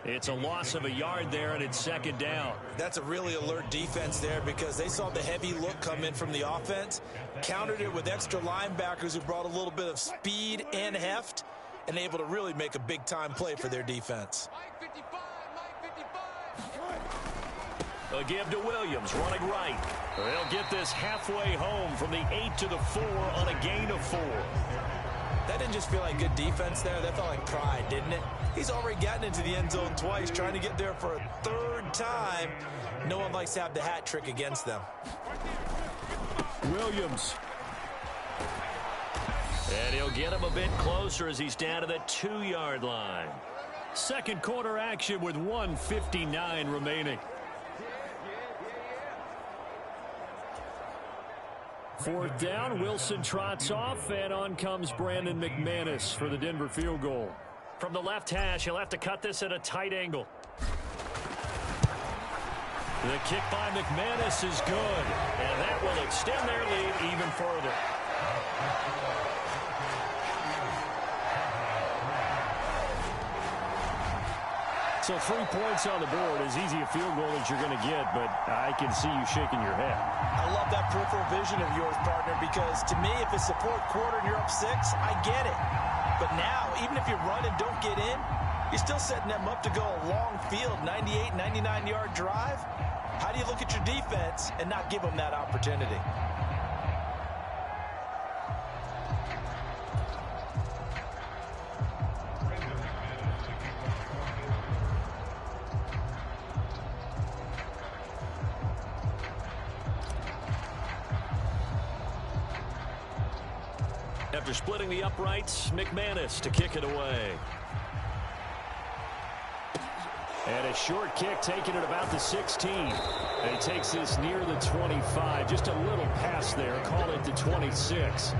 It's a loss of a yard there, and it's 2nd down. That's a really alert defense there, because they saw the heavy look come in from the offense, countered it with extra linebackers who brought a little bit of speed and heft, and able to really make a big-time play for their defense. A give to Williams, running right. They'll get this halfway home from the 8 to the 4 on a gain of 4. That didn't just feel like good defense there. That felt like pride, didn't it? He's already gotten into the end zone twice, trying to get there for a 3rd time. No one likes to have the hat trick against them. Williams. And he'll get him a bit closer as he's down to the 2-yard line. Second quarter action with 1:59 remaining. 4th down, Wilson trots off, and on comes Brandon McManus for the Denver field goal. From the left hash, he'll have to cut this at a tight angle. The kick by McManus is good, and that will extend their lead even further. So 3 points on the board, as easy a field goal as you're going to get, but I can see you shaking your head. I love that peripheral vision of yours, partner, because to me, if it's the 4th quarter and you're up 6, I get it. But now, even if you run and don't get in, you're still setting them up to go a long field, 98, 99-yard drive. How do you look at your defense and not give them that opportunity? After splitting the uprights, McManus to kick it away. And a short kick taken at about the 16. And he takes this near the 25. Just a little pass there. Call it the 26.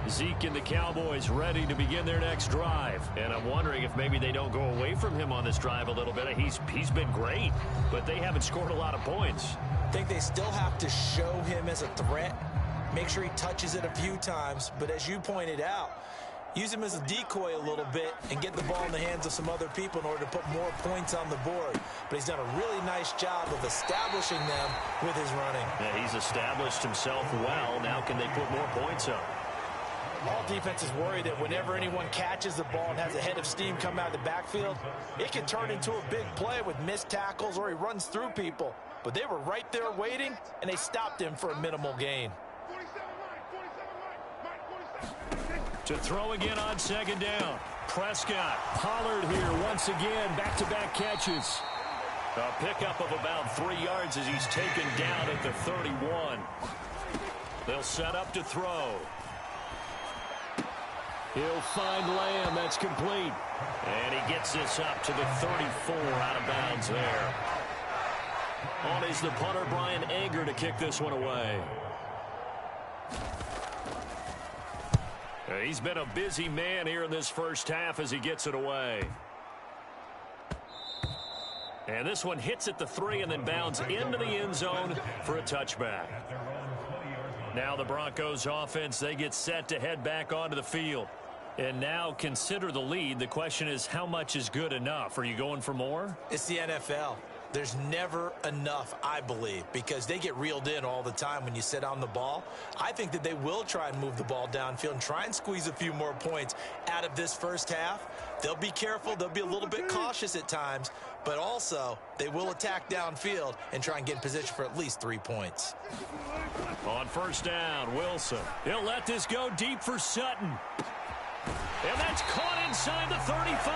Zeke and the Cowboys ready to begin their next drive. And I'm wondering if maybe they don't go away from him on this drive a little bit. He's been great, but they haven't scored a lot of points. I think they still have to show him as a threat. Make sure he touches it a few times. But as you pointed out, use him as a decoy a little bit and get the ball in the hands of some other people in order to put more points on the board. But he's done a really nice job of establishing them with his running. Yeah, he's established himself well. Now can they put more points up? All defenses worry that whenever anyone catches the ball and has a head of steam come out of the backfield, it can turn into a big play with missed tackles or he runs through people. But they were right there waiting, and they stopped him for a minimal gain. To throw again on second down. Prescott, Pollard here once again, back-to-back catches. A pickup of about 3 yards as he's taken down at the 31. They'll set up to throw. He'll find Lamb. That's complete. And he gets this up to the 34 out of bounds there. On is the punter, Brian Anger, to kick this one away. He's been a busy man here in this first half as he gets it away. And this one hits at the 3 and then bounds into the end zone for a touchback. Now the Broncos offense, they get set to head back onto the field. And now consider the lead. The question is, how much is good enough? Are you going for more? It's the NFL. There's never enough, I believe, because they get reeled in all the time when you sit on the ball. I think that they will try and move the ball downfield and try and squeeze a few more points out of this first half. They'll be careful. They'll be a little bit cautious at times, but also they will attack downfield and try and get in position for at least 3 points. On first down, Wilson. He'll let this go deep for Sutton. And that's caught inside the 35.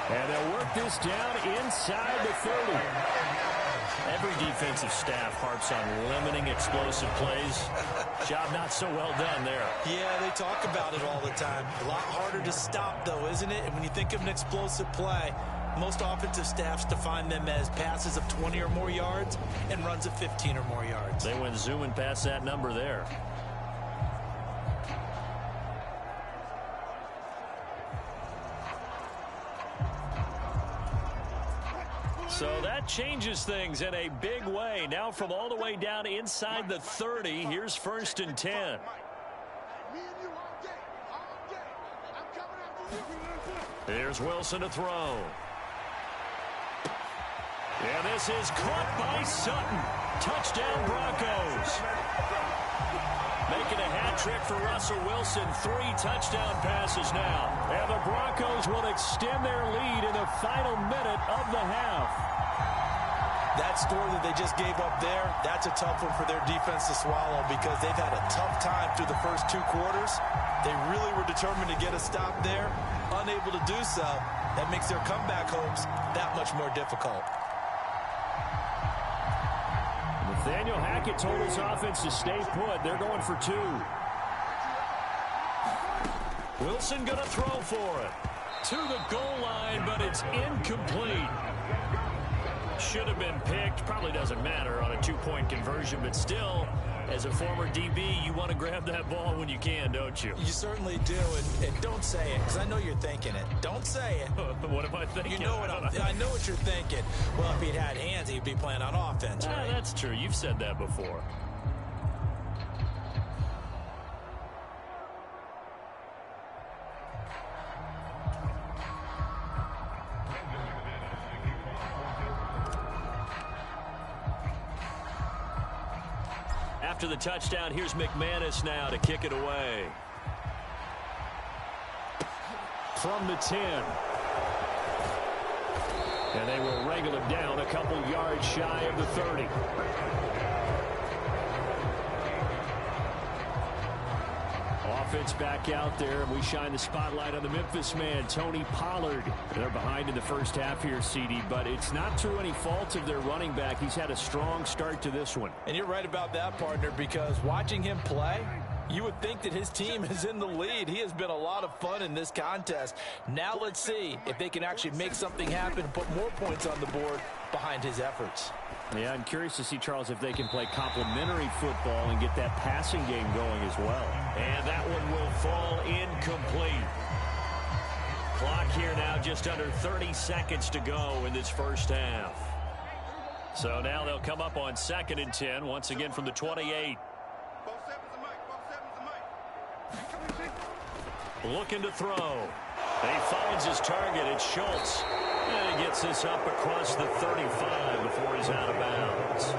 And they'll work this down inside the 30. Every defensive staff harps on limiting explosive plays. Job not so well done there. Yeah, they talk about it all the time. A lot harder to stop, though, isn't it? And when you think of an explosive play, most offensive staffs define them as passes of 20 or more yards and runs of 15 or more yards. They went zooming past that number there. So that changes things in a big way. Now from all the way down inside the 30, here's 1st and 10. Here's Wilson to throw. And this is caught by Sutton. Touchdown Broncos. Making a hat trick for Russell Wilson. 3 touchdown passes now. And the Broncos will extend their lead in the final minute of the half. That score that they just gave up there, that's a tough one for their defense to swallow because they've had a tough time through the first 2 quarters. They really were determined to get a stop there. Unable to do so, that makes their comeback hopes that much more difficult. Nathaniel Hackett told his offense to stay put. They're going for 2. Wilson going to throw for it. To the goal line, but it's incomplete. Should have been picked. Probably doesn't matter on a 2-point conversion, but still, as a former DB, you want to grab that ball when you can, don't you? You certainly do, and don't say it, because I know you're thinking it. Don't say it. What am I thinking? You know what I know what you're thinking. Well, if he'd had hands, he'd be playing on offense, right? That's true. You've said that before. After the touchdown, here's McManus now to kick it away. From the 10. And they will wrangle him down a couple yards shy of the 30. Offense back out there, and we shine the spotlight on the Memphis man, Tony Pollard. They're behind in the first half here, CD, but it's not through any fault of their running back. He's had a strong start to this one. And you're right about that, partner, because watching him play, You would think that his team is in the lead. He has been a lot of fun in this contest. Now let's see if they can actually make something happen and put more points on the board behind his efforts. Yeah, I'm curious to see, Charles, if they can play complementary football and get that passing game going as well. And that one will fall incomplete. Clock here now just under 30 seconds to go in this first half. So now they'll come up on 2nd and 10, once again from the 28. Looking to throw. He finds his target. It's Schultz. And he gets this up across the 35 before he's out of bounds.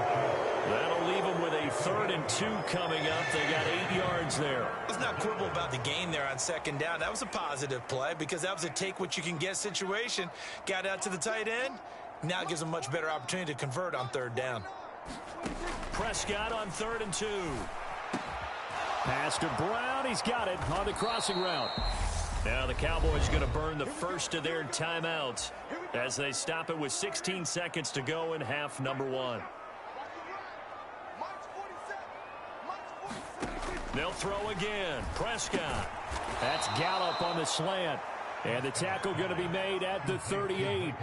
That'll leave him with a 3rd and 2 coming up. They got 8 yards there. Let's not quibble about the gain there on 2nd down. That was a positive play because that was a take-what-you-can-get situation. Got out to the tight end. Now it gives them a much better opportunity to convert on 3rd down. Prescott on 3rd and 2. Pass to Brown. He's got it on the crossing route. Now the Cowboys going to burn the first of their timeouts as they stop it with 16 seconds to go in half number 1. They'll throw again. Prescott. That's Gallup on the slant. And the tackle going to be made at the 38.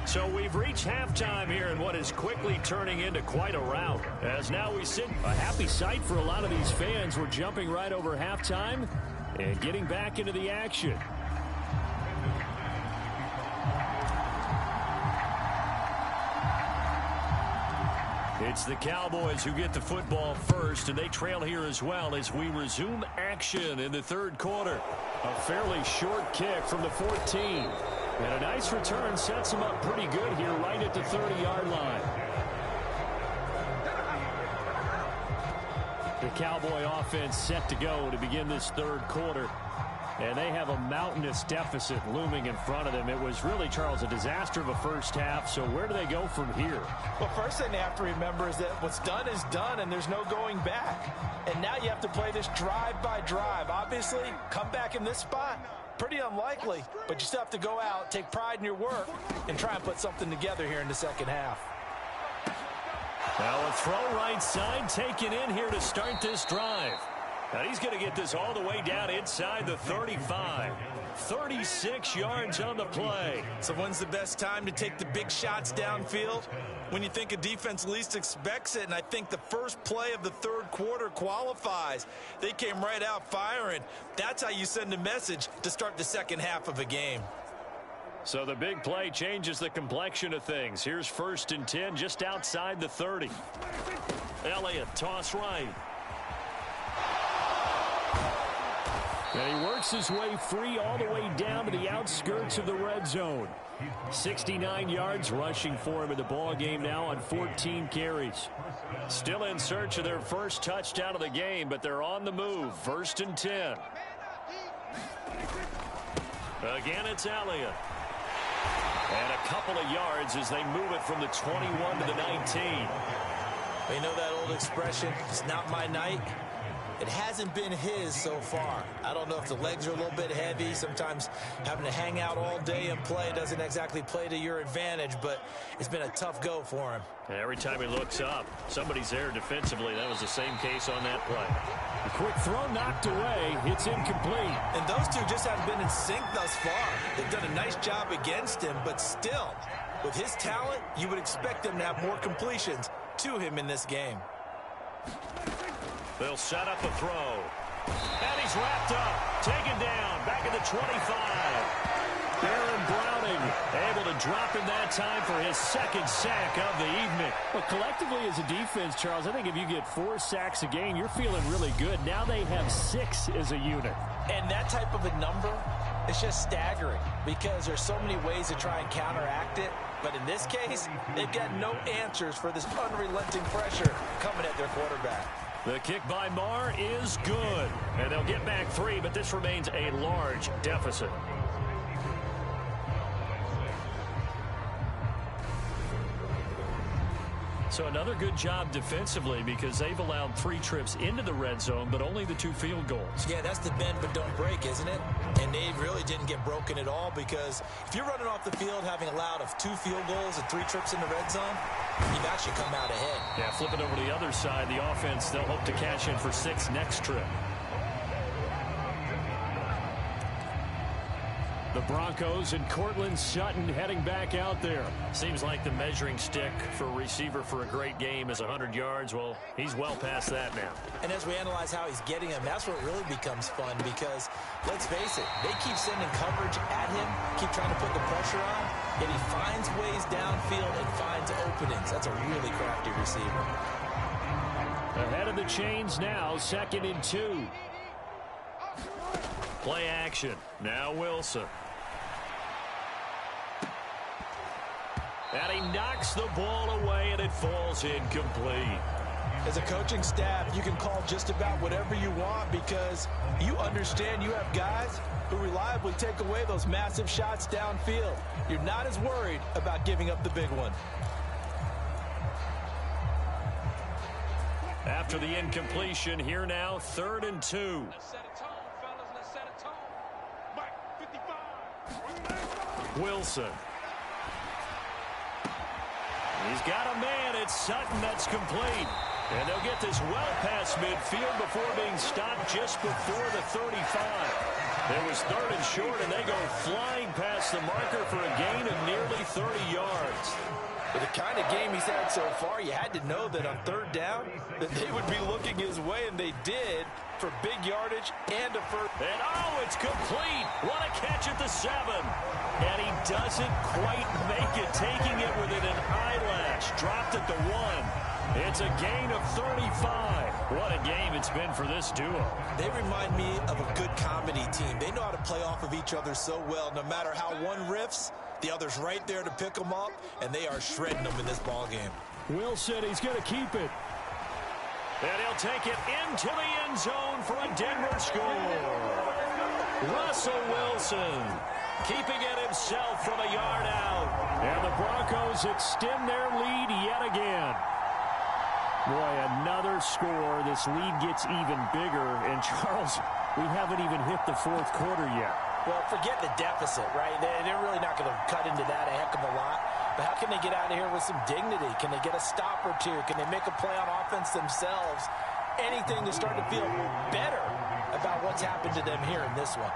So we've reached halftime here in what is quickly turning into quite a rout. As now we sit, a happy sight for a lot of these fans. We're jumping right over halftime and getting back into the action. It's the Cowboys who get the football first, and they trail here as well as we resume action in the 3rd quarter. A fairly short kick from the 14. And a nice return sets him up pretty good here right at the 30-yard line. The Cowboy offense set to go to begin this 3rd quarter. And they have a mountainous deficit looming in front of them. It was really, Charles, a disaster of a first half. So where do they go from here? Well, first thing they have to remember is that what's done is done, and there's no going back. And now you have to play this drive by drive. Obviously, come back in this spot. Pretty unlikely, but you still have to go out, take pride in your work, and try and put something together here in the 2nd half. Now a throw right side taken in here to start this drive. Now he's going to get this all the way down inside the 35. 36 yards on the play. So when's the best time to take the big shots downfield? When you think a defense least expects it, and I think the first play of the 3rd quarter qualifies. They came right out firing. That's how you send a message to start the 2nd half of a game. So the big play changes the complexion of things. Here's 1st and 10 just outside the 30. Elliott, toss right. And he works his way free all the way down to the outskirts of the red zone. 69 yards rushing for him in the ball game now on 14 carries. Still in search of their first touchdown of the game, but they're on the move. 1st and 10. Again, it's Elliott. And a couple of yards as they move it from the 21 to the 19. Well, you know that old expression, it's not my night. It hasn't been his so far. I don't know if the legs are a little bit heavy. Sometimes having to hang out all day and play doesn't exactly play to your advantage, but it's been a tough go for him. And every time he looks up, somebody's there defensively. That was the same case on that play. A quick throw knocked away. It's incomplete. And those two just haven't been in sync thus far. They've done a nice job against him, but still, with his talent, you would expect them to have more completions to him in this game. They'll set up a throw. And he's wrapped up. Taken down. Back at the 25. Aaron Browning able to drop in that time for his 2nd sack of the evening. But collectively as a defense, Charles, I think if you get 4 sacks a game, you're feeling really good. Now they have 6 as a unit. And that type of a number is just staggering because there's so many ways to try and counteract it. But in this case, they've got no answers for this unrelenting pressure coming at their quarterback. The kick by Marr is good. And they'll get back 3, but this remains a large deficit. So another good job defensively because they've allowed 3 trips into the red zone, but only the 2 field goals. Yeah, that's the bend but don't break, isn't it? And they really didn't get broken at all because if you're running off the field having allowed 2 field goals and 3 trips in the red zone, you've actually come out ahead. Yeah, flip it over to the other side. The offense, they'll hope to cash in for 6 next trip. The Broncos and Cortland Sutton heading back out there. Seems like the measuring stick for a receiver for a great game is 100 yards. Well, he's well past that now. And as we analyze how he's getting them, that's where it really becomes fun because, let's face it, they keep sending coverage at him, keep trying to put the pressure on, yet he finds ways downfield and finds openings. That's a really crafty receiver. Ahead of the chains now, 2nd and 2. Play action. Now Wilson. And he knocks the ball away, and it falls incomplete. As a coaching staff, you can call just about whatever you want because you understand you have guys who reliably take away those massive shots downfield. You're not as worried about giving up the big one. After the incompletion, here now, 3rd and 2. Wilson. He's got a man. It's Sutton that's complete. And they'll get this well past midfield before being stopped just before the 35. It was 3rd and short, and they go flying past the marker for a gain of nearly 30 yards. With the kind of game he's had so far, you had to know that on 3rd down that they would be looking his way, and they did for big yardage and a first. And oh, it's complete. What a catch at the 7. And he doesn't quite make it, taking it within an eyelash. Dropped at the 1. It's a gain of 35. What a game it's been for this duo. They remind me of a good comedy team. They know how to play off of each other so well. No matter how one riffs, the other's right there to pick them up, and they are shredding them in this ball game. Wilson, he's going to keep it. And he'll take it into the end zone for a Denver score. Russell Wilson keeping it himself from a yard out. And the Broncos extend their lead yet again. Boy, another score. This lead gets even bigger. And, Charles, we haven't even hit the 4th quarter yet. Well, forget the deficit, right? They're really not going to cut into that a heck of a lot. But how can they get out of here with some dignity? Can they get a stop or two? Can they make a play on offense themselves? Anything to start to feel better about what's happened to them here in this one.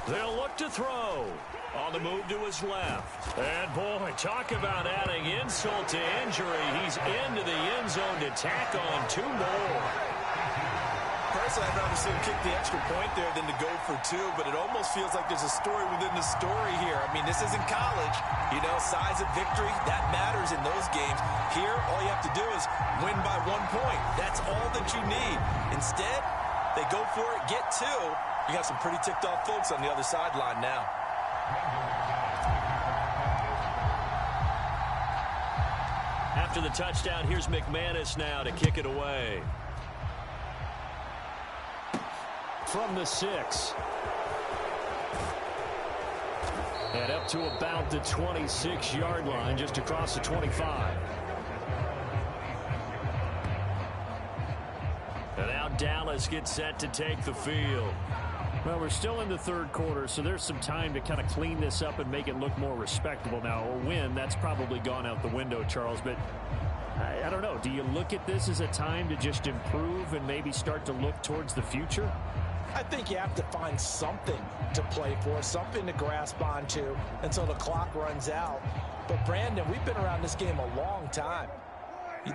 They'll look to throw. On the move to his left. And, boy, talk about adding insult to injury. He's into the end zone to tack on 2 more. Personally, I'd rather see him kick the extra point there than to go for 2, but it almost feels like there's a story within the story here. I mean, this isn't college. You know, size of victory, that matters in those games. Here, all you have to do is win by 1 point. That's all that you need. Instead, they go for it, get 2. You got some pretty ticked-off folks on the other sideline now. After the touchdown, here's McManus now to kick it away. From the 6. And up to about the 26-yard line, just across the 25. And now Dallas gets set to take the field. Well, we're still in the 3rd quarter, so there's some time to kind of clean this up and make it look more respectable. Now, a win, that's probably gone out the window, Charles, but I don't know. Do you look at this as a time to just improve and maybe start to look towards the future? I think you have to find something to play for, something to grasp onto until the clock runs out. But, Brandon, we've been around this game a long time.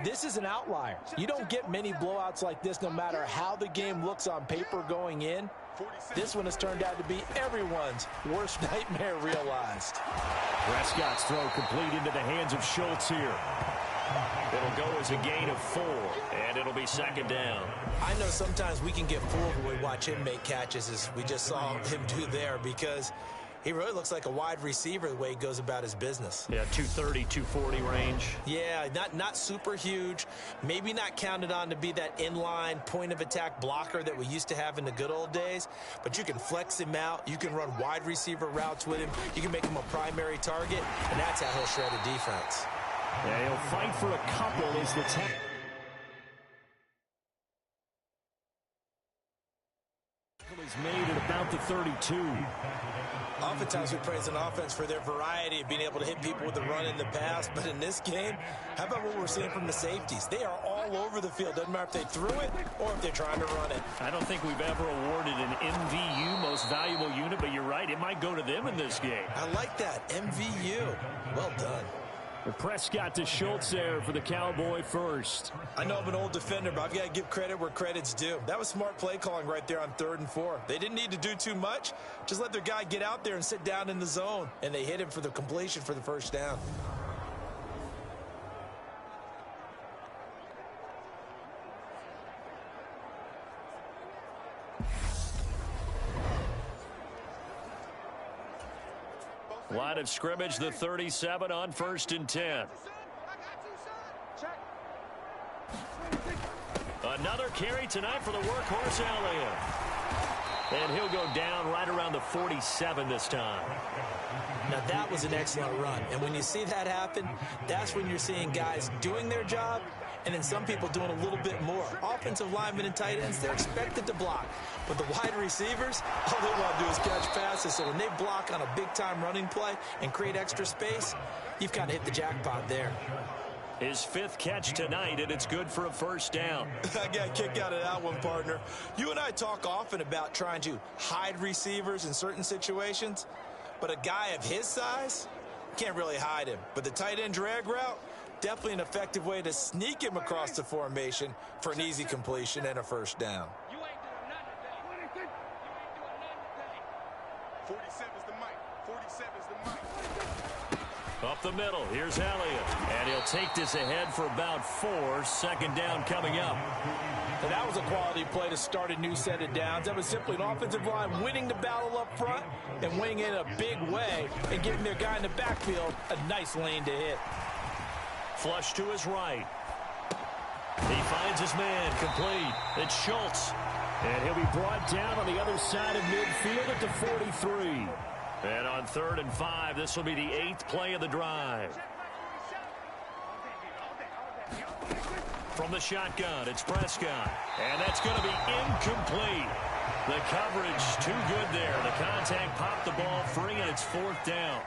This is an outlier. You don't get many blowouts like this no matter how the game looks on paper going in. This one has turned out to be everyone's worst nightmare realized. Prescott's throw complete into the hands of Schultz here. It'll go as a gain of 4, and it'll be 2nd down. I know sometimes we can get fooled when we watch him make catches, as we just saw him do there, because he really looks like a wide receiver the way he goes about his business. Yeah, 230, 240 range. Yeah, not super huge. Maybe not counted on to be that inline point-of-attack blocker that we used to have in the good old days. But you can flex him out. You can run wide receiver routes with him. You can make him a primary target, and that's how he'll shred a defense. Yeah, he'll fight for a couple as the tackle is made at about the 32. Oftentimes we praise an offense for their variety of being able to hit people with the run in the pass, but in this game, how about what we're seeing from the safeties? They are all over the field. Doesn't matter if they threw it or if they're trying to run it. I don't think we've ever awarded an MVU, most valuable unit, but you're right, it might go to them in this game. I like that, MVU. Well done. Prescott to Schultz there for the Cowboy first. I know I'm an old defender, but I've got to give credit where credit's due. That was smart play calling right there on 3rd and 4. They didn't need to do too much. Just let their guy get out there and sit down in the zone, and they hit him for the completion for the first down. Line of scrimmage, the 37 on 1st and 10. Another carry tonight for the workhorse Elliott. And he'll go down right around the 47 this time. Now that was an excellent run. And when you see that happen, that's when you're seeing guys doing their job and then some people doing a little bit more. Offensive linemen and tight ends, they're expected to block. But the wide receivers, all they want to do is catch passes. So when they block on a big-time running play and create extra space, you've kind of hit the jackpot there. His 5th catch tonight, and it's good for a first down. I got a kick out of that one, partner. You and I talk often about trying to hide receivers in certain situations, but a guy of his size can't really hide him. But the tight end drag route, definitely an effective way to sneak him across the formation for an easy completion and a first down. 47's the mic. 47's the mic. Up the middle, here's Elliott. And he'll take this ahead for about 4. 2nd down coming up. And that was a quality play to start a new set of downs. That was simply an offensive line winning the battle up front and winning it in a big way and giving their guy in the backfield a nice lane to hit. Flush to his right. He finds his man, complete. It's Schultz. And he'll be brought down on the other side of midfield at the 43. And on 3rd and 5, this will be the 8th play of the drive. From the shotgun, it's Prescott. And that's going to be incomplete. The coverage too good there. The contact popped the ball free, and it's 4th down.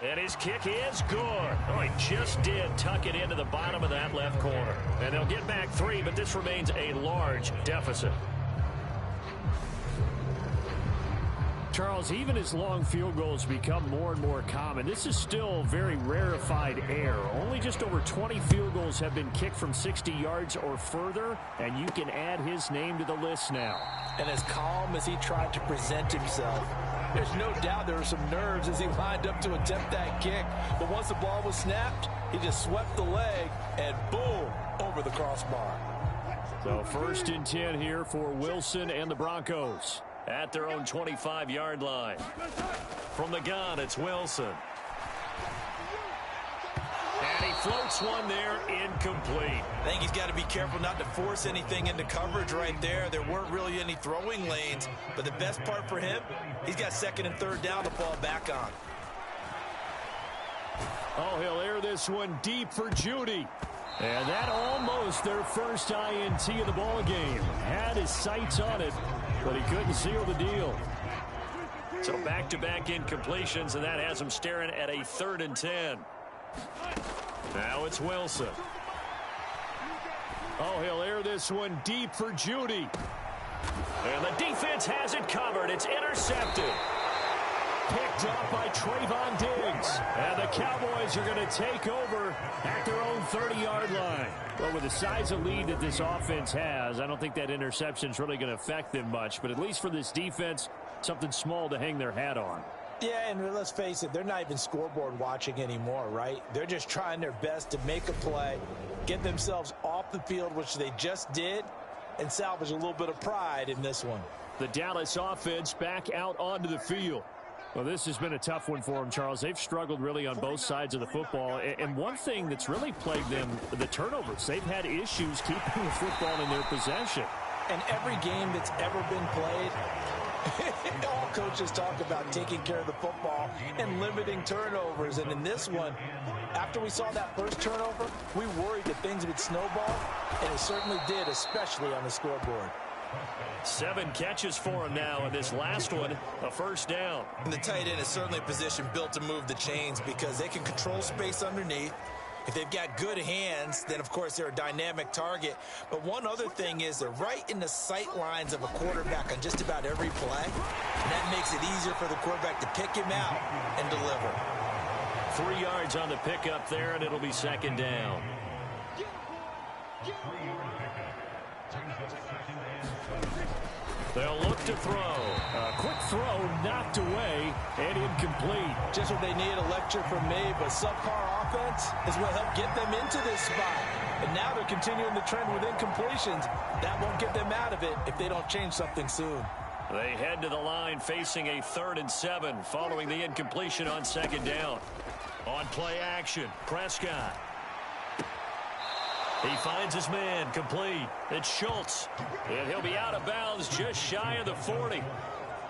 And his kick is good. Oh, he just did tuck it into the bottom of that left corner. And they'll get back 3, but this remains a large deficit. Charles, even as long field goals become more and more common, this is still very rarefied air. Only just over 20 field goals have been kicked from 60 yards or further, and you can add his name to the list now. And as calm as he tried to present himself, there's no doubt there were some nerves as he lined up to attempt that kick. But once the ball was snapped, he just swept the leg and boom, over the crossbar. So 1st and 10 here for Wilson and the Broncos at their own 25-yard line. From the gun, it's Wilson. And he floats one there, incomplete. I think he's got to be careful not to force anything into coverage right there. There weren't really any throwing lanes, but the best part for him, he's got 2nd and 3rd down to fall back on. Oh, he'll air this one deep for Judy. And that almost their first INT of the ball game. Had his sights on it, but he couldn't seal the deal. So back-to-back incompletions, and that has him staring at a 3rd and 10. Now it's Wilson. Oh, he'll air this one deep for Judy. And the defense has it covered. It's intercepted. Picked up by Trayvon Diggs. And the Cowboys are going to take over at their own 30-yard line. Well, with the size of lead that this offense has, I don't think that interception is really going to affect them much. But at least for this defense, something small to hang their hat on. Yeah, and let's face it, they're not even scoreboard watching anymore, right? They're just trying their best to make a play, get themselves off the field, which they just did, and salvage a little bit of pride in this one. The Dallas offense back out onto the field. Well, this has been a tough one for them, Charles. They've struggled really on both sides of the football. And one thing that's really plagued them, the turnovers. They've had issues keeping the football in their possession. And every game that's ever been played All coaches talk about taking care of the football and limiting turnovers. And in this one, after we saw that first turnover, we worried that things would snowball, and it certainly did, especially on the scoreboard. 7 catches for him now, and this last one, a first down. And the tight end is certainly a position built to move the chains because they can control space underneath. If they've got good hands, then, of course, they're a dynamic target. But one other thing is they're right in the sight lines of a quarterback on just about every play. And that makes it easier for the quarterback to pick him out and deliver. 3 yards on the pickup there, and it'll be second down. They'll look to throw. A quick throw knocked away and incomplete. Just what they need, a lecture from me, but subpar offense is what helped get them into this spot. And now they're continuing the trend with incompletions. That won't get them out of it if they don't change something soon. They head to the line facing a 3rd and 7 following the incompletion on second down. On play action, Prescott. He finds his man, complete. It's Schultz. And he'll be out of bounds just shy of the 40.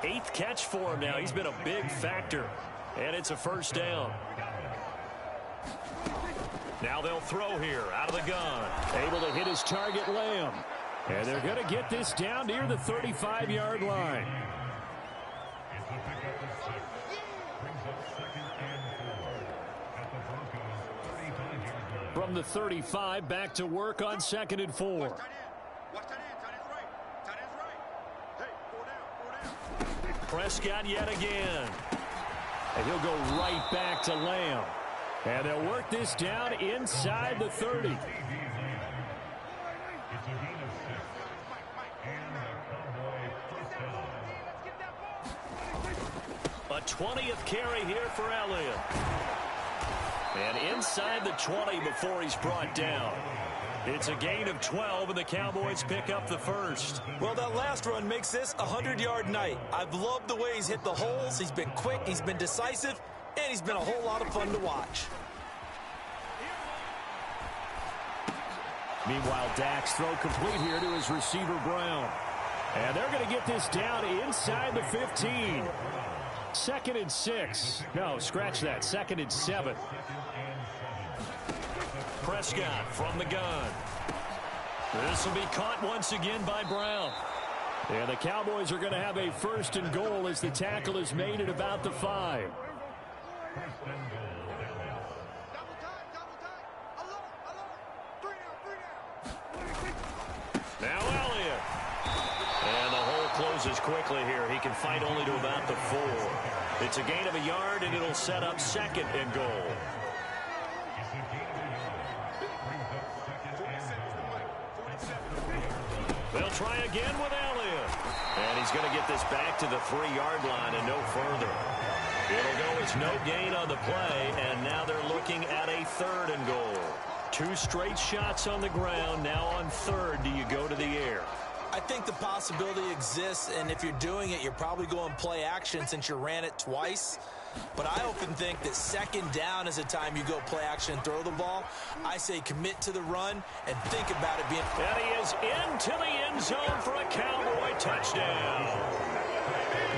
8th catch for him now. He's been a big factor. And it's a first down. Now they'll throw here out of the gun. Able to hit his target, Lamb. And they're going to get this down near the 35-yard line. From the 35, back to work on 2nd and 4. Prescott yet again. And he'll go right back to Lamb. And they'll work this down inside the 30. A 20th carry here for Elliott. And inside the 20 before he's brought down. It's a gain of 12, and the Cowboys pick up the first. Well, that last run makes this a 100-yard night. I've loved the way he's hit the holes. He's been quick, he's been decisive, and he's been a whole lot of fun to watch. Meanwhile, Dak's throw complete here to his receiver, Brown. And they're going to get this down inside the 15. 2nd and 6. No, scratch that. 2nd and 7. Prescott from the gun. This will be caught once again by Brown. And the Cowboys are going to have a 1st and goal as the tackle is made at about the 5. Now Elliott. And the hole closes quickly here. He can fight only to about the 4. It's a gain of a yard, and it'll set up 2nd and goal. They'll try again with Elliott. And he's going to get this back to the 3-yard line and no further. It'll go as no gain on the play, and now they're looking at a 3rd and goal. 2 straight shots on the ground. Now on 3rd, do you go to the air? I think the possibility exists, and if you're doing it, you're probably going play action since you ran it twice. But I often think that 2nd down is a time you go play action and throw the ball. I say commit to the run and think about it being... And he is into the end zone for a Cowboy touchdown.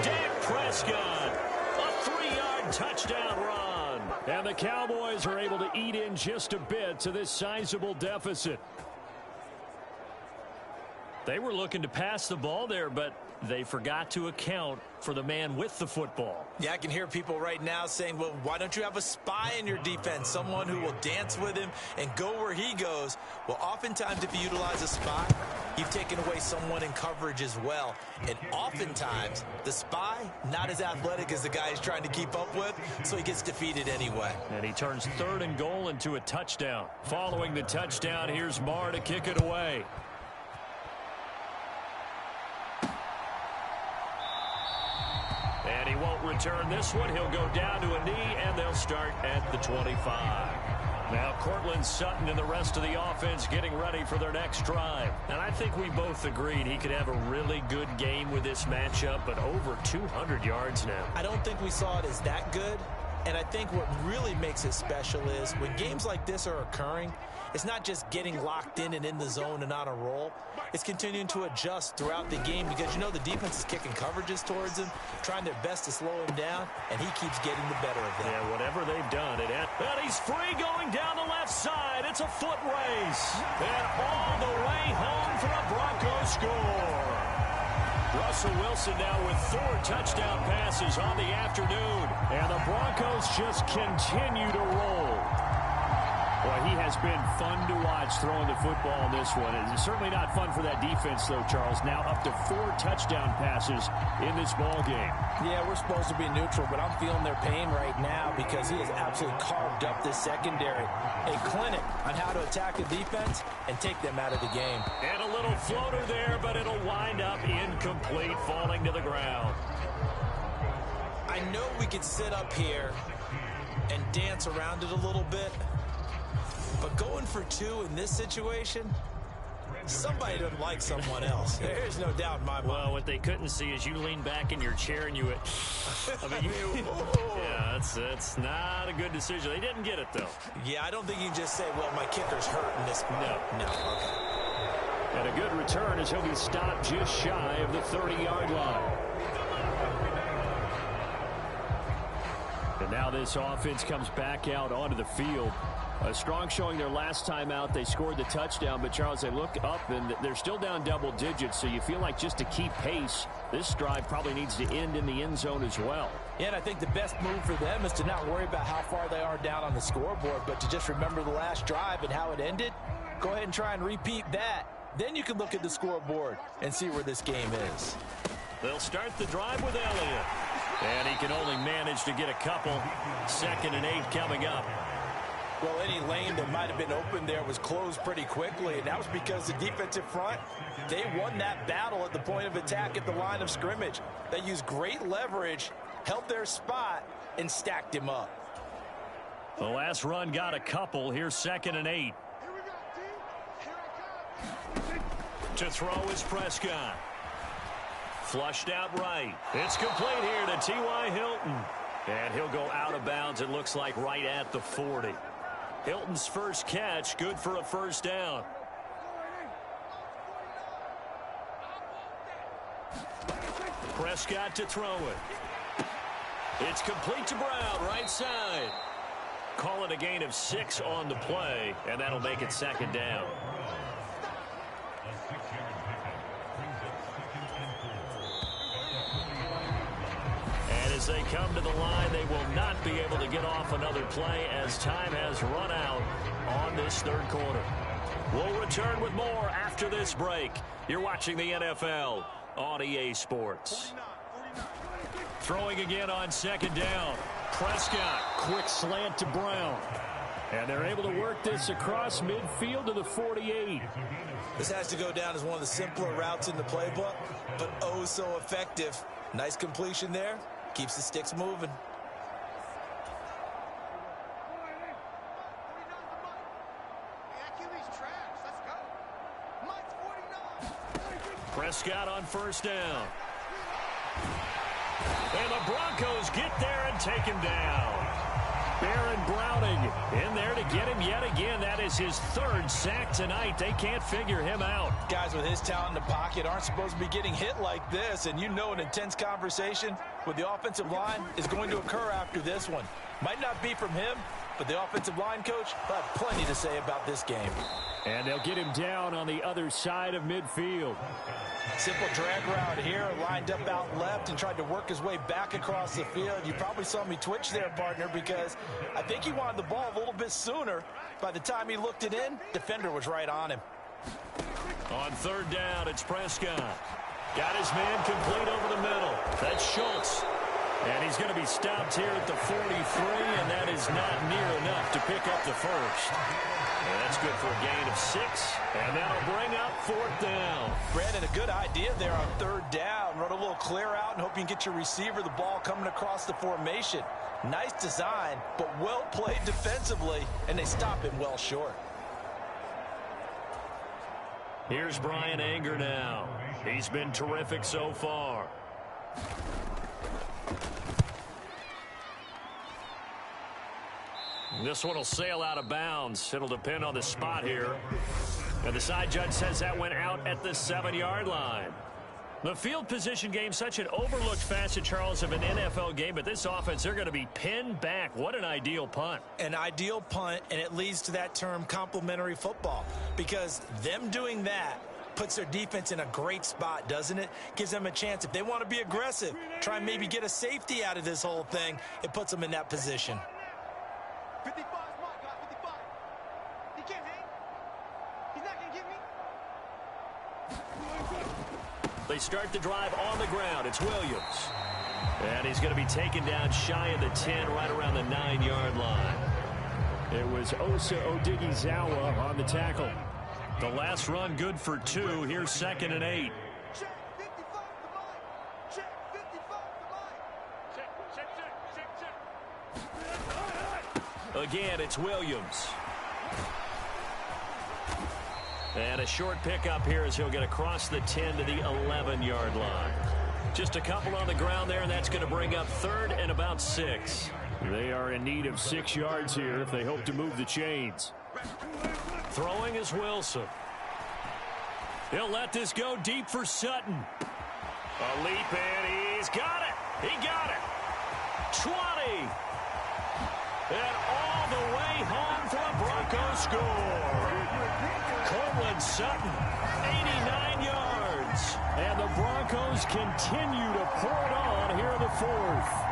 Dak Prescott, a 3-yard touchdown run. And the Cowboys are able to eat in just a bit to this sizable deficit. They were looking to pass the ball there, but they forgot to account for the man with the football. Yeah, I can hear people right now saying, well, why don't you have a spy in your defense, someone who will dance with him and go where he goes? Well, oftentimes if you utilize a spy, you've taken away someone in coverage as well. And oftentimes, the spy, not as athletic as the guy he's trying to keep up with, so he gets defeated anyway. And he turns 3rd and goal into a touchdown. Following the touchdown, here's Marr to kick it away. And he won't return this one. He'll go down to a knee, and they'll start at the 25. Now Courtland Sutton and the rest of the offense getting ready for their next drive. And I think we both agreed he could have a really good game with this matchup, but over 200 yards now. I don't think we saw it as that good, And I think what really makes it special is when games like this are occurring, it's not just getting locked in and in the zone and on a roll. It's continuing to adjust throughout the game because you know the defense is kicking coverages towards him, trying their best to slow him down, and he keeps getting the better of them. Yeah, whatever they've done. And he's free going down the left side. It's a foot race. And all the way home for a Broncos score. Russell Wilson now with 4 touchdown passes on the afternoon. And the Broncos just continue to roll. Boy, he has been fun to watch throwing the football in this one. It's certainly not fun for that defense, though, Charles. Now up to 4 touchdown passes in this ball game. Yeah, we're supposed to be neutral, but I'm feeling their pain right now because he has absolutely carved up this secondary. A clinic on how to attack the defense and take them out of the game. And a little floater there, but it'll wind up incomplete, falling to the ground. I know we could sit up here and dance around it a little bit, but going for 2 in this situation, somebody doesn't like someone else. There's no doubt in my mind. Well, what they couldn't see is you lean back in your chair and you went, yeah, that's not a good decision. They didn't get it, though. Yeah, I don't think you can just say, well, my kicker's hurt in this spot. No, okay. And a good return as he'll be stopped just shy of the 30-yard line. And now this offense comes back out onto the field. A strong showing their last time out. They scored the touchdown, but Charles, they look up and they're still down double digits, so you feel like just to keep pace, this drive probably needs to end in the end zone as well. Yeah, and I think the best move for them is to not worry about how far they are down on the scoreboard, but to just remember the last drive and how it ended. Go ahead and try and repeat that. Then you can look at the scoreboard and see where this game is. They'll start the drive with Elliott. And he can only manage to get a couple. 2nd and 8 coming up. Well, any lane that might have been open there was closed pretty quickly, and that was because the defensive front, they won that battle at the point of attack at the line of scrimmage. They used great leverage, held their spot, and stacked him up. The last run got a couple. Here's 2nd and 8. To throw is Prescott. Flushed out right. It's complete here to T.Y. Hilton. And he'll go out of bounds, it looks like, right at the 40. Hilton's first catch, good for a first down. Prescott to throw it. It's complete to Brown, right side. Call it a gain of 6 on the play, and that'll make it 2nd down. As they come to the line, they will not be able to get off another play as time has run out on this 3rd quarter. We'll return with more after this break. You're watching the NFL on EA Sports. Throwing again on 2nd down. Prescott, quick slant to Brown. And they're able to work this across midfield to the 48. This has to go down as one of the simpler routes in the playbook, but oh so effective. Nice completion there. Keeps the sticks moving. Prescott on 1st down. And the Broncos get there and take him down. Baron Browning in there to get him yet again. That is his 3rd sack tonight. They can't figure him out. Guys with his talent in the pocket aren't supposed to be getting hit like this, and you know an intense conversation with the offensive line is going to occur after this one. Might not be from him, but the offensive line coach will have plenty to say about this game. And they'll get him down on the other side of midfield. Simple drag route here, lined up out left and tried to work his way back across the field. You probably saw me twitch there, partner, because I think he wanted the ball a little bit sooner. By the time he looked it in, defender was right on him. On 3rd down, it's Prescott. Got his man complete over the middle. That's Schultz. And he's going to be stopped here at the 43, and that is not near enough to pick up the first. And that's good for a gain of 6, and that'll bring up 4th down. Brandon, a good idea there on 3rd down. Run a little clear out and hope you can get your receiver the ball coming across the formation. Nice design, but well played defensively, and they stop him well short. Here's Brian Anger now. He's been terrific so far. This one will sail out of bounds. It'll depend on the spot here. And the side judge says that went out at the 7-yard line. The field position game, such an overlooked facet, Charles, of an NFL game. But this offense, they're going to be pinned back. What an ideal punt. An ideal punt, and it leads to that term complementary football. Because them doing that puts their defense in a great spot, doesn't it? Gives them a chance. If they want to be aggressive, try and maybe get a safety out of this whole thing, it puts them in that position. 55 is my guy, 55. He can't hang. He's not going to get me. They start the drive on the ground. It's Williams. And he's going to be taken down shy of the 10, right around the 9-yard line. It was Osa Odighizuwa on the tackle. The last run good for 2. Here's 2nd and 8. Check 55 the line. Check 55 the line. Check. Again, it's Williams. And a short pickup here as he'll get across the 10 to the 11-yard line. Just a couple on the ground there, and that's going to bring up 3rd and about 6. They are in need of 6 yards here if they hope to move the chains. Throwing is Wilson. He'll let this go deep for Sutton. A leap, and he's got it. He got it. 20. And all the way home for a Broncos score. Courtland Sutton, 89 yards. And the Broncos continue to pour it on here in the 4th.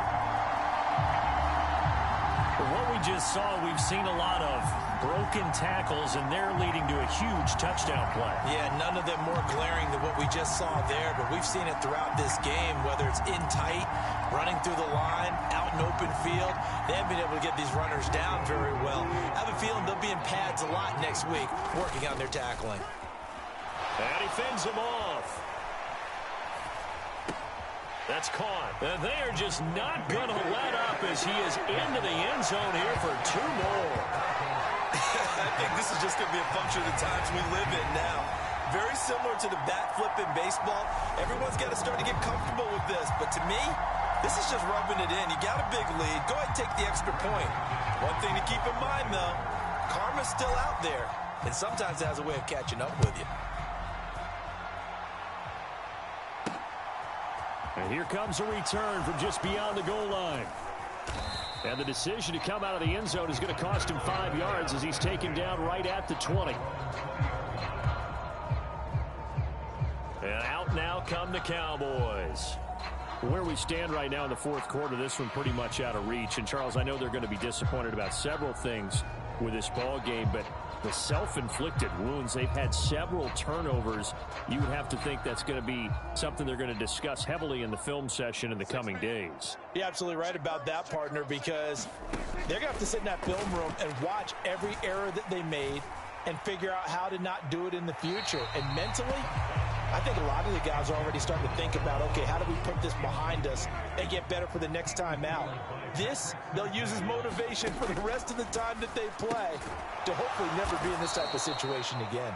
What we just saw, we've seen a lot of broken tackles, and they're leading to a huge touchdown play. Yeah, none of them more glaring than what we just saw there, but we've seen it throughout this game, whether it's in tight, running through the line, out in open field. They haven't been able to get these runners down very well. I have a feeling they'll be in pads a lot next week, working on their tackling. And he fends him off. That's caught. And they are just not going to let up as he is into the end zone here for 2 more. I think this is just going to be a function of the times we live in now. Very similar to the bat flip in baseball. Everyone's got to start to get comfortable with this. But to me, this is just rubbing it in. You got a big lead. Go ahead and take the extra point. One thing to keep in mind, though, karma's still out there. And sometimes it has a way of catching up with you. And here comes a return from just beyond the goal line. And the decision to come out of the end zone is going to cost him 5 yards as he's taken down right at the 20. And out now come the Cowboys. Where we stand right now in the 4th quarter, this one pretty much out of reach. And, Charles, I know they're going to be disappointed about several things with this ball game, but the self-inflicted wounds, they've had several turnovers. You would have to think that's going to be something they're going to discuss heavily in the film session in the coming days. You're absolutely right about that, partner, because they're going to have to sit in that film room and watch every error that they made and figure out how to not do it in the future. And mentally, I think a lot of the guys are already starting to think about, okay, how do we put this behind us and get better for the next time out? This, they'll use as motivation for the rest of the time that they play to hopefully never be in this type of situation again.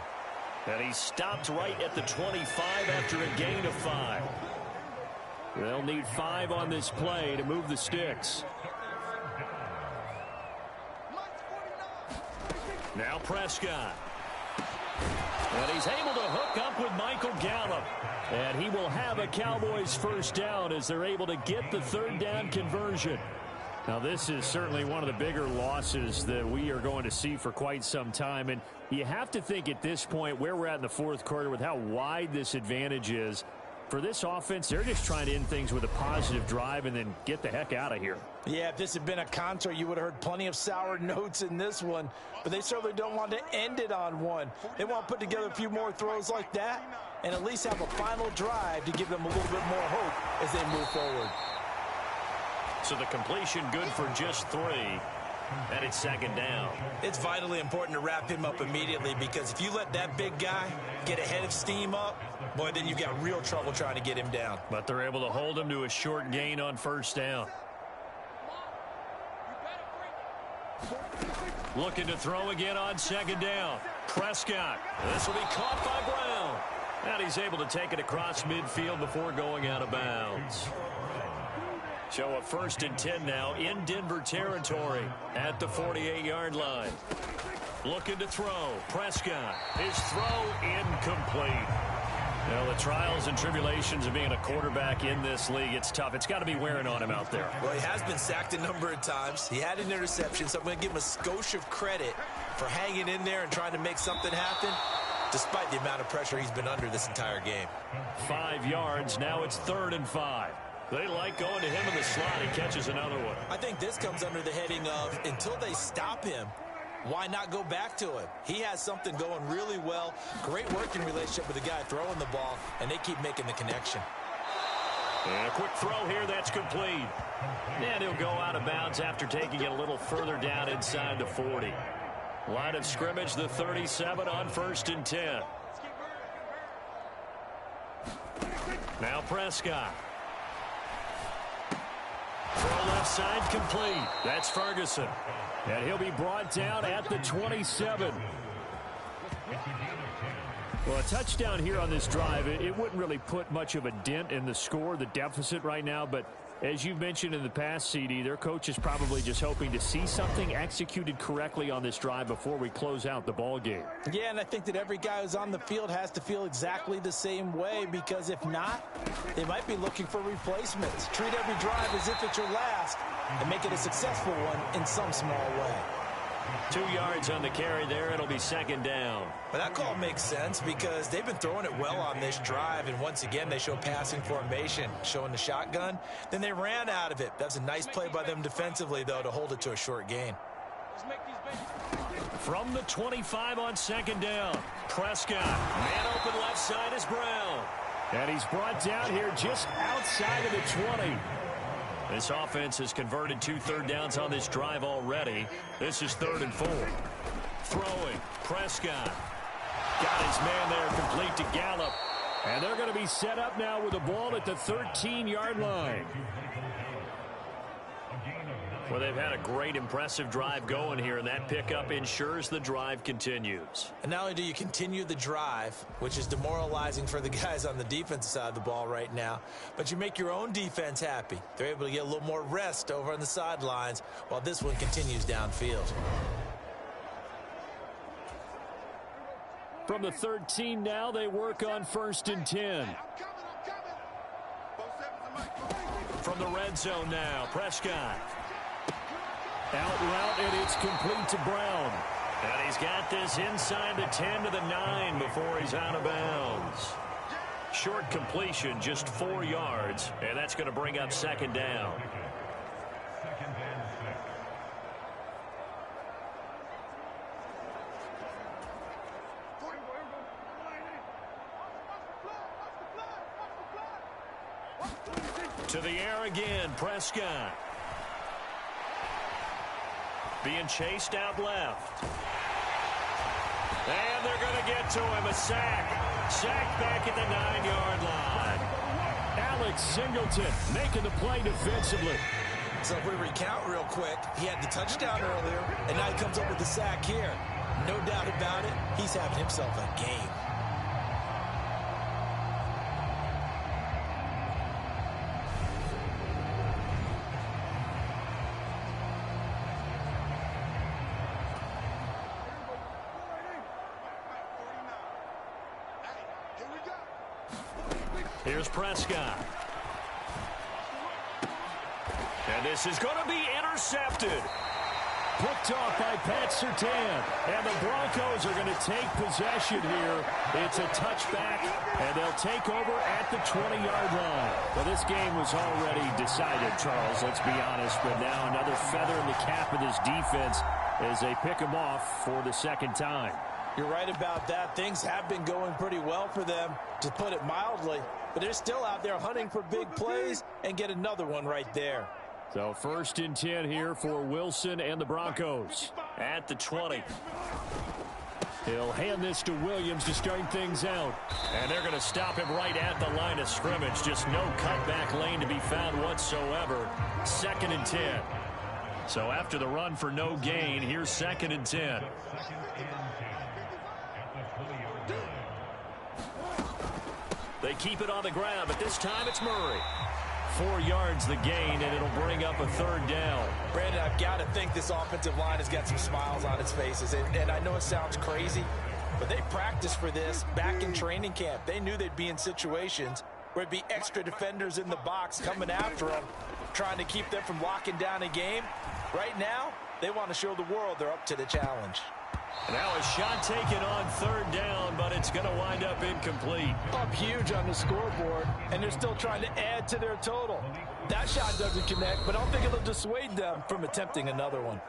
And he stopped right at the 25 after a gain of 5. They'll need 5 on this play to move the sticks. Now Prescott. And he's able to hook up with Michael Gallup. And he will have a Cowboys first down as they're able to get the 3rd down conversion. Now, this is certainly one of the bigger losses that we are going to see for quite some time. And you have to think at this point where we're at in the 4th quarter with how wide this advantage is. For this offense, they're just trying to end things with a positive drive and then get the heck out of here. Yeah, if this had been a concert, you would have heard plenty of sour notes in this one. But they certainly don't want to end it on one. They want to put together a few more throws like that and at least have a final drive to give them a little bit more hope as they move forward. So the completion good for just 3. And it's 2nd down. It's vitally important to wrap him up immediately because if you let that big guy get a head of steam up, boy, then you've got real trouble trying to get him down. But they're able to hold him to a short gain on 1st down. Looking to throw again on 2nd down. Prescott. This will be caught by Brown. And he's able to take it across midfield before going out of bounds. So a 1st and 10 now in Denver territory at the 48-yard line. Looking to throw. Prescott. His throw incomplete. Well, the trials and tribulations of being a quarterback in this league, it's tough. It's got to be wearing on him out there. Well, he has been sacked a number of times. He had an interception, so I'm going to give him a skosh of credit for hanging in there and trying to make something happen, despite the amount of pressure he's been under this entire game. 5 yards. Now it's 3rd and 5. They like going to him in the slot. He catches another one. I think this comes under the heading of until they stop him, why not go back to him? He has something going really well. Great working relationship with the guy throwing the ball, and they keep making the connection. And a quick throw here. That's complete. And he'll go out of bounds after taking it a little further down inside the 40. Line of scrimmage, the 37 on 1st and 10. Now Prescott. Throw left side complete. That's Ferguson. And he'll be brought down at the 27. Well, a touchdown here on this drive, it wouldn't really put much of a dent in the score, the deficit right now. But as you've mentioned in the past, CD, their coach is probably just hoping to see something executed correctly on this drive before we close out the ball game. Yeah, and I think that every guy who's on the field has to feel exactly the same way, because if not, they might be looking for replacements. Treat every drive as if it's your last and make it a successful one in some small way. 2 yards on the carry there. It'll be 2nd down. But that call makes sense because they've been throwing it well on this drive, and once again they show passing formation, showing the shotgun. Then they ran out of it. That's a nice play by them defensively, though, to hold it to a short gain. From the 25 on 2nd down, Prescott. Man open left side is Brown. And he's brought down here just outside of the 20. This offense has converted 2 third downs on this drive already. This is 3rd and 4. Throwing. Prescott. Got his man there complete to Gallup. And they're going to be set up now with the ball at the 13-yard line. Well, they've had a great, impressive drive going here, and that pickup ensures the drive continues. And not only do you continue the drive, which is demoralizing for the guys on the defensive side of the ball right now, but you make your own defense happy. They're able to get a little more rest over on the sidelines while this one continues downfield. From the 13 now, they work on 1st and 10. From the red zone now, Prescott. Out route, and it's complete to Brown. And he's got this inside the 10 to the 9 before he's out of bounds. Short completion, just 4 yards, and that's going to bring up 2nd down. To the air again, Prescott. Being chased out left. And they're going to get to him. A sack. Sack back at the 9-yard line. Alex Singleton making the play defensively. So if we recount real quick, he had the touchdown earlier, and now he comes up with the sack here. No doubt about it, he's having himself a game. Here's Prescott. And this is going to be intercepted. Picked off by Pat Surtain. And the Broncos are going to take possession here. It's a touchback, and they'll take over at the 20-yard line. Well, this game was already decided, Charles, let's be honest. But now another feather in the cap of this defense as they pick them off for the 2nd time. You're right about that. Things have been going pretty well for them, to put it mildly. But they're still out there hunting for big plays and get another one right there. So 1st and 10 here for Wilson and the Broncos at the 20. He'll hand this to Williams to start things out. And they're going to stop him right at the line of scrimmage. Just no cutback lane to be found whatsoever. 2nd and 10. So after the run for no gain, here's 2nd and 10. They keep it on the ground, but this time it's Murray. 4 yards the gain, and it'll bring up a 3rd down. Brandon, I've got to think this offensive line has got some smiles on its faces. And I know it sounds crazy, but they practiced for this back in training camp. They knew they'd be in situations where it'd be extra defenders in the box coming after them, trying to keep them from locking down a game. Right now, they want to show the world they're up to the challenge. Now a shot taken on 3rd down, but it's going to wind up incomplete. Up huge on the scoreboard, and they're still trying to add to their total. That shot doesn't connect, but I don't think it'll dissuade them from attempting another one.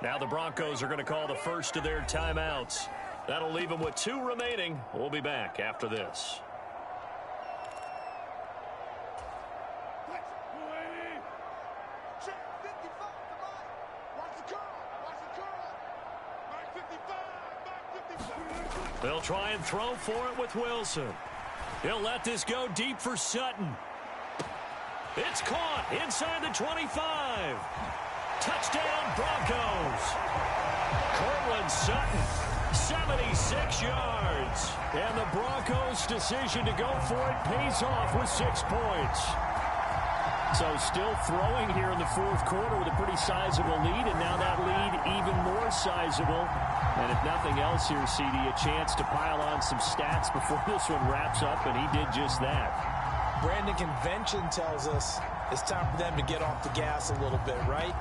Now the Broncos are going to call the first of their timeouts. That'll leave them with 2 remaining. We'll be back after this. They'll try and throw for it with Wilson. He'll let this go deep for Sutton. It's caught inside the 25. Touchdown, Broncos. Cortland Sutton, 76 yards. And the Broncos' decision to go for it pays off with 6 points. So still throwing here in the 4th quarter with a pretty sizable lead, and now that lead even more sizable. And if nothing else here, CD, a chance to pile on some stats before this one wraps up, and he did just that. Brandon, convention tells us it's time for them to get off the gas a little bit, right?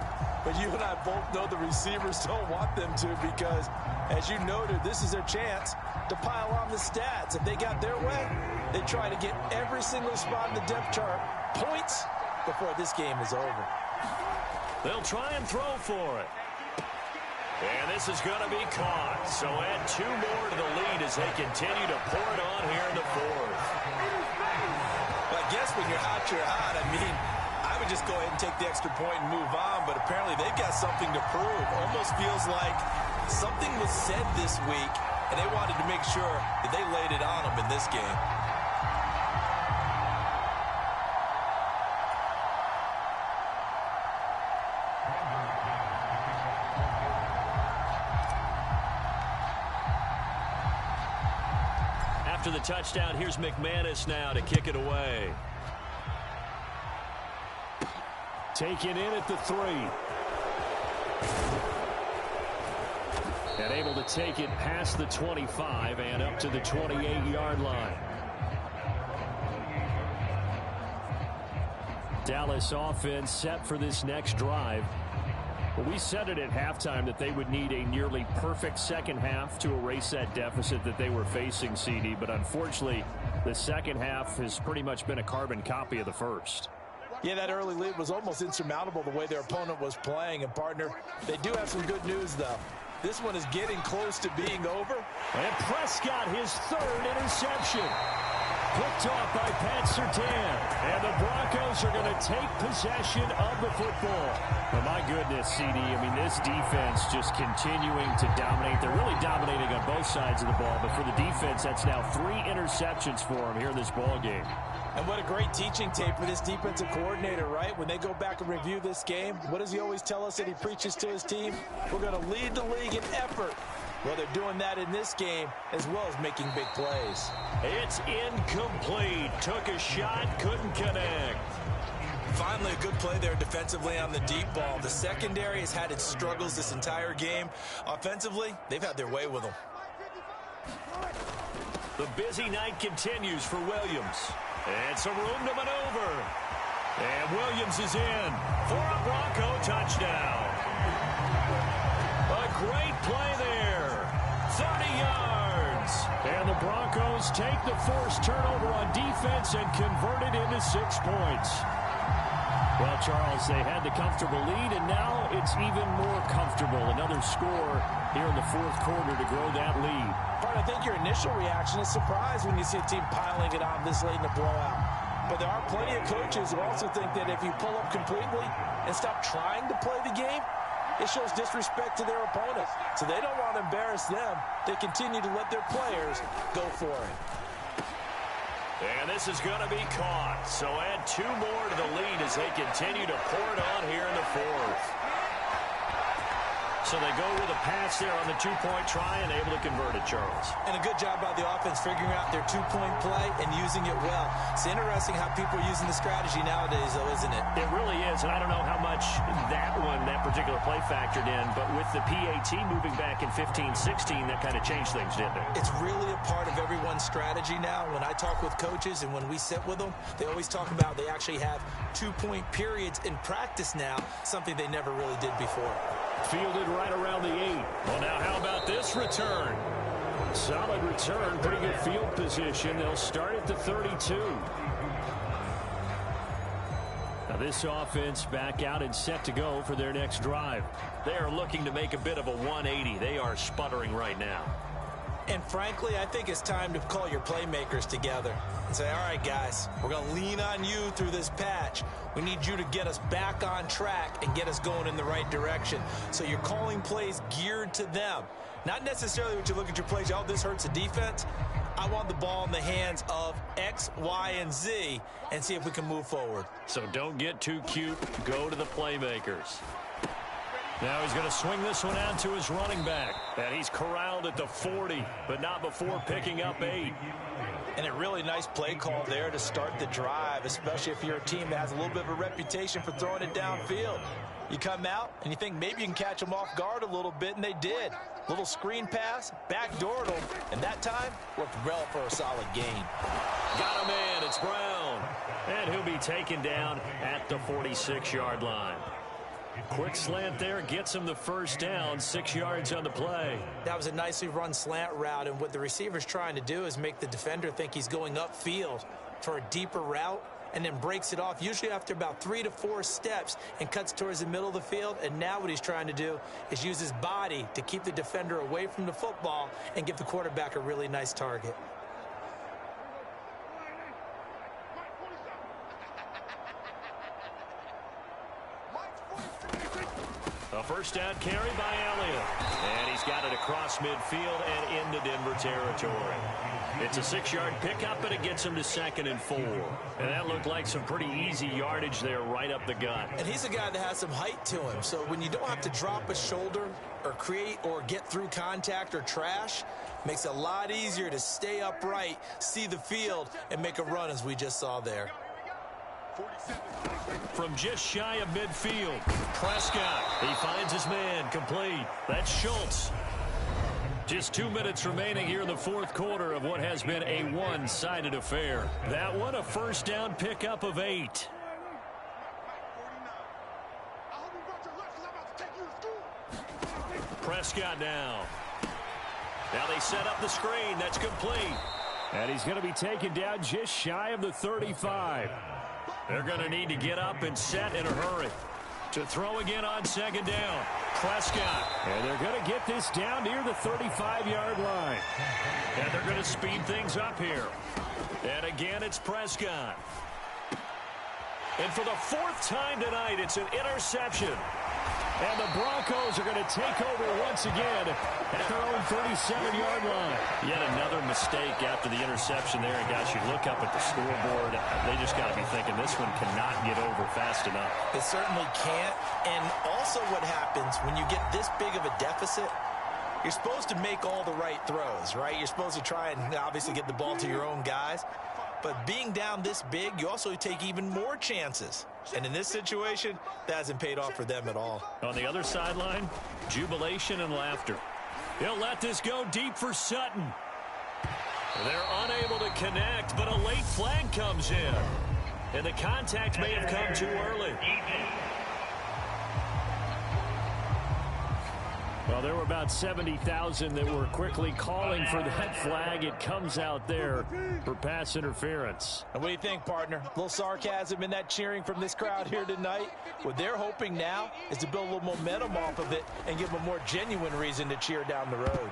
But you and I both know the receivers don't want them to, because, as you noted, this is their chance to pile on the stats. If they got their way, they try to get every single spot in the depth chart points before this game is over. They'll try and throw for it. And this is going to be caught. So add 2 more to the lead as they continue to pour it on here in the 4th. Well, I guess when you're hot, you're hot. I mean, I would just go ahead and take the extra point and move on, but apparently they've got something to prove. Almost feels like something was said this week, and they wanted to make sure that they laid it on them in this game. After the touchdown, here's McManus now to kick it away. Taken in at the 3. And able to take it past the 25 and up to the 28-yard line. Dallas offense set for this next drive. Well, we said it at halftime that they would need a nearly perfect second half to erase that deficit that they were facing, CD. But unfortunately, the second half has pretty much been a carbon copy of the first. Yeah, that early lead was almost insurmountable the way their opponent was playing. And, partner, they do have some good news, though. This one is getting close to being over. And Prescott, his 3rd interception. Picked off by Pat Surtain. And the Broncos are going to take possession of the football. Well, my goodness, CD, I mean, this defense just continuing to dominate. They're really dominating on both sides of the ball. But for the defense, that's now 3 interceptions for them here in this ball game. And what a great teaching tape for this defensive coordinator, right? When they go back and review this game, what does he always tell us that he preaches to his team? We're going to lead the league in effort. Well, they're doing that in this game as well as making big plays. It's incomplete. Took a shot, couldn't connect. Finally, a good play there defensively on the deep ball. The secondary has had its struggles this entire game. Offensively, they've had their way with them. The busy night continues for Williams. And some room to maneuver. And Williams is in for a Bronco touchdown. A great play there. 30 yards. And the Broncos take the forced turnover on defense and convert it into 6 points. Well, Charles, they had the comfortable lead, and now it's even more comfortable. Another score here in the 4th quarter to grow that lead. Bart, I think your initial reaction is surprise when you see a team piling it on this late in the blowout. But there are plenty of coaches who also think that if you pull up completely and stop trying to play the game, it shows disrespect to their opponent. So they don't want to embarrass them. They continue to let their players go for it. And this is going to be caught. So add 2 more to the lead as they continue to pour it on here in the 4th. So they go with a pass there on the two-point try and able to convert it, Charles. And a good job by the offense figuring out their two-point play and using it well. It's interesting how people are using the strategy nowadays, though, isn't it? It really is, and I don't know how much that particular play factored in, but with the PAT moving back in 15-16, that kind of changed things, didn't it? It's really a part of everyone's strategy now. When I talk with coaches and when we sit with them, they always talk about they actually have two-point periods in practice now, something they never really did before. Fielded right around the 8. Well, now how about this return? Solid return, pretty good field position. They'll start at the 32. Now this offense back out and set to go for their next drive. They are looking to make a bit of a 180. They are sputtering right now. And frankly, I think it's time to call your playmakers together and say, all right, guys, we're going to lean on you through this patch. We need you to get us back on track and get us going in the right direction. So you're calling plays geared to them. Not necessarily when you look at your plays, oh, this hurts the defense. I want the ball in the hands of X, Y, and Z and see if we can move forward. So don't get too cute. Go to the playmakers. Now he's going to swing this one out to his running back. And he's corralled at the 40, but not before picking up 8. And a really nice play call there to start the drive, especially if you're a team that has a little bit of a reputation for throwing it downfield. You come out and you think maybe you can catch them off guard a little bit, and they did. Little screen pass, backdoored them, and that time worked well for a solid gain. Got him in. It's Brown. And he'll be taken down at the 46-yard line. Quick slant there gets him the first down, 6 yards on the play. That was a nicely run slant route, and what the receiver's trying to do is make the defender think he's going upfield for a deeper route and then breaks it off, usually after about 3 to 4 steps, and cuts towards the middle of the field. And now what he's trying to do is use his body to keep the defender away from the football and give the quarterback a really nice target. A first down carry by Elliott. And he's got it across midfield and into Denver territory. It's a 6-yard pickup, but it gets him to 2nd and 4. And that looked like some pretty easy yardage there right up the gut. And he's a guy that has some height to him. So when you don't have to drop a shoulder or create or get through contact or trash, makes it a lot easier to stay upright, see the field, and make a run as we just saw there. From just shy of midfield, Prescott, he finds his man, complete. That's Schultz. Just 2 minutes remaining here in the fourth quarter of what has been a one-sided affair. That one a first down pickup of 8. Prescott now. Now they set up the screen. That's complete. And he's going to be taken down just shy of the 35. They're going to need to get up and set in a hurry. To throw again on 2nd down. Prescott. And they're going to get this down near the 35-yard line. And they're going to speed things up here. And again, it's Prescott. And for the 4th time tonight, it's an interception. And the Broncos are going to take over once again at their own 37-yard line. Yet another mistake after the interception there. And guys, you look up at the scoreboard, they just got to be thinking this one cannot get over fast enough. It certainly can't. And also what happens when you get this big of a deficit, you're supposed to make all the right throws, right? You're supposed to try and obviously get the ball to your own guys. But being down this big, you also take even more chances. And in this situation, that hasn't paid off for them at all. On the other sideline, jubilation and laughter. He'll let this go deep for Sutton. They're unable to connect, but a late flag comes in. And the contact may have come too early. Well, there were about 70,000 that were quickly calling for that flag. It comes out there for pass interference. And what do you think, partner? A little sarcasm in that cheering from this crowd here tonight. What they're hoping now is to build a little momentum off of it and give them a more genuine reason to cheer down the road.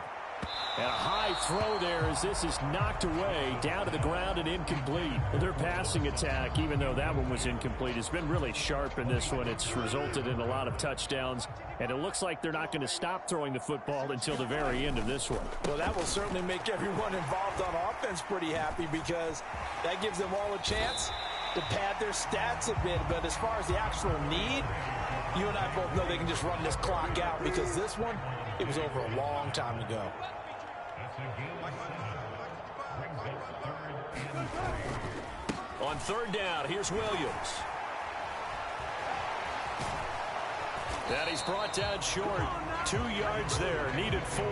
And a high throw there as this is knocked away, down to the ground and incomplete. Their passing attack, even though that one was incomplete, has been really sharp in this one. It's resulted in a lot of touchdowns, and it looks like they're not going to stop throwing the football until the very end of this one. Well, that will certainly make everyone involved on offense pretty happy because that gives them all a chance to pad their stats a bit, but as far as the actual need, you and I both know they can just run this clock out because this one, it was over a long time ago. On third down, here's Williams. And he's brought down short. 2 yards there, needed 4.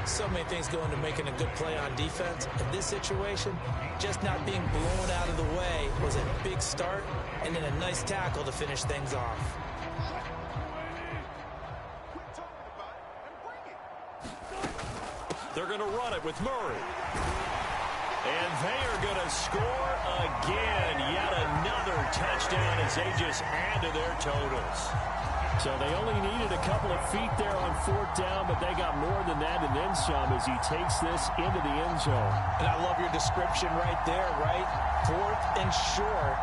So many things go into making a good play on defense. In this situation, just not being blown out of the way was a big start, and then a nice tackle to finish things off. They're going to run it with Murray. And they are going to score again. Yet another touchdown as they just add to their totals. So they only needed a couple of feet there on fourth down, but they got more than that and then some as he takes this into the end zone. And I love your description right there, right? Fourth and short.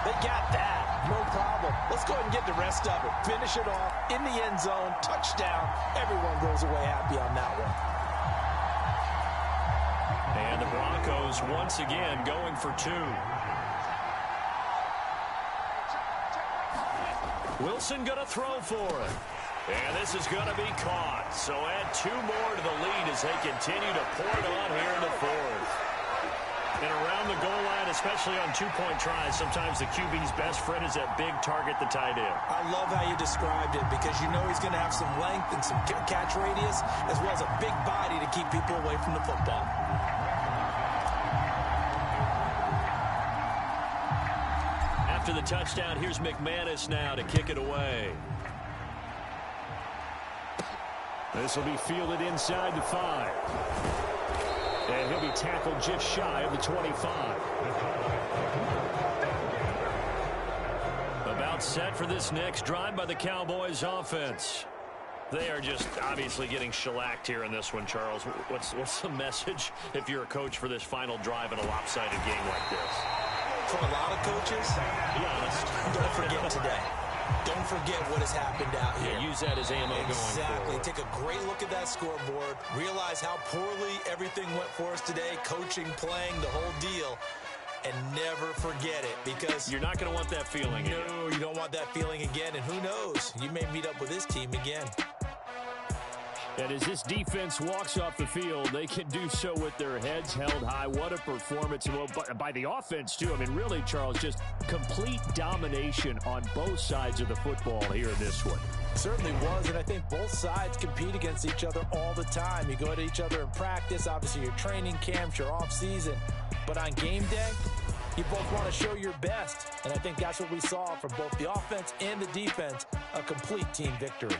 They got that. No problem. Let's go ahead and get the rest of it. Finish it off in the end zone. Touchdown. Everyone goes away happy on that one. And the Broncos once again going for 2. Wilson going to throw for it. And this is going to be caught. So add 2 more to the lead as they continue to pour it on here in the fourth. And around the goal line, especially on 2-point tries, sometimes the QB's best friend is that big target, the tight end. I love how you described it because you know he's going to have some length and some catch radius as well as a big body to keep people away from the football. After the touchdown, here's McManus now to kick it away. This will be fielded inside the 5. And he'll be tackled just shy of the 25. About set for this next drive by the Cowboys offense. They are just obviously getting shellacked here in this one, Charles. What's the message if you're a coach for this final drive in a lopsided game like this? For a lot of coaches, Be honest. don't forget today. Don't forget what has happened out here. Yeah, use that as ammo going Exactly. forward. Take a great look at that scoreboard. Realize how poorly everything went for us today. Coaching, playing, the whole deal. And never forget it because You're not going to want that feeling again. no, you don't want that feeling again. And who knows? You may meet up with this team again. And as this defense walks off the field, they can do so with their heads held high. What a performance by the offense, too. I mean, really, Charles, just complete domination on both sides of the football here in this one. Certainly was, and I think both sides compete against each other all the time. You go at each other in practice, obviously your training camps, your off-season. But on game day, you both want to show your best. And I think that's what we saw from both the offense and the defense, a complete team victory.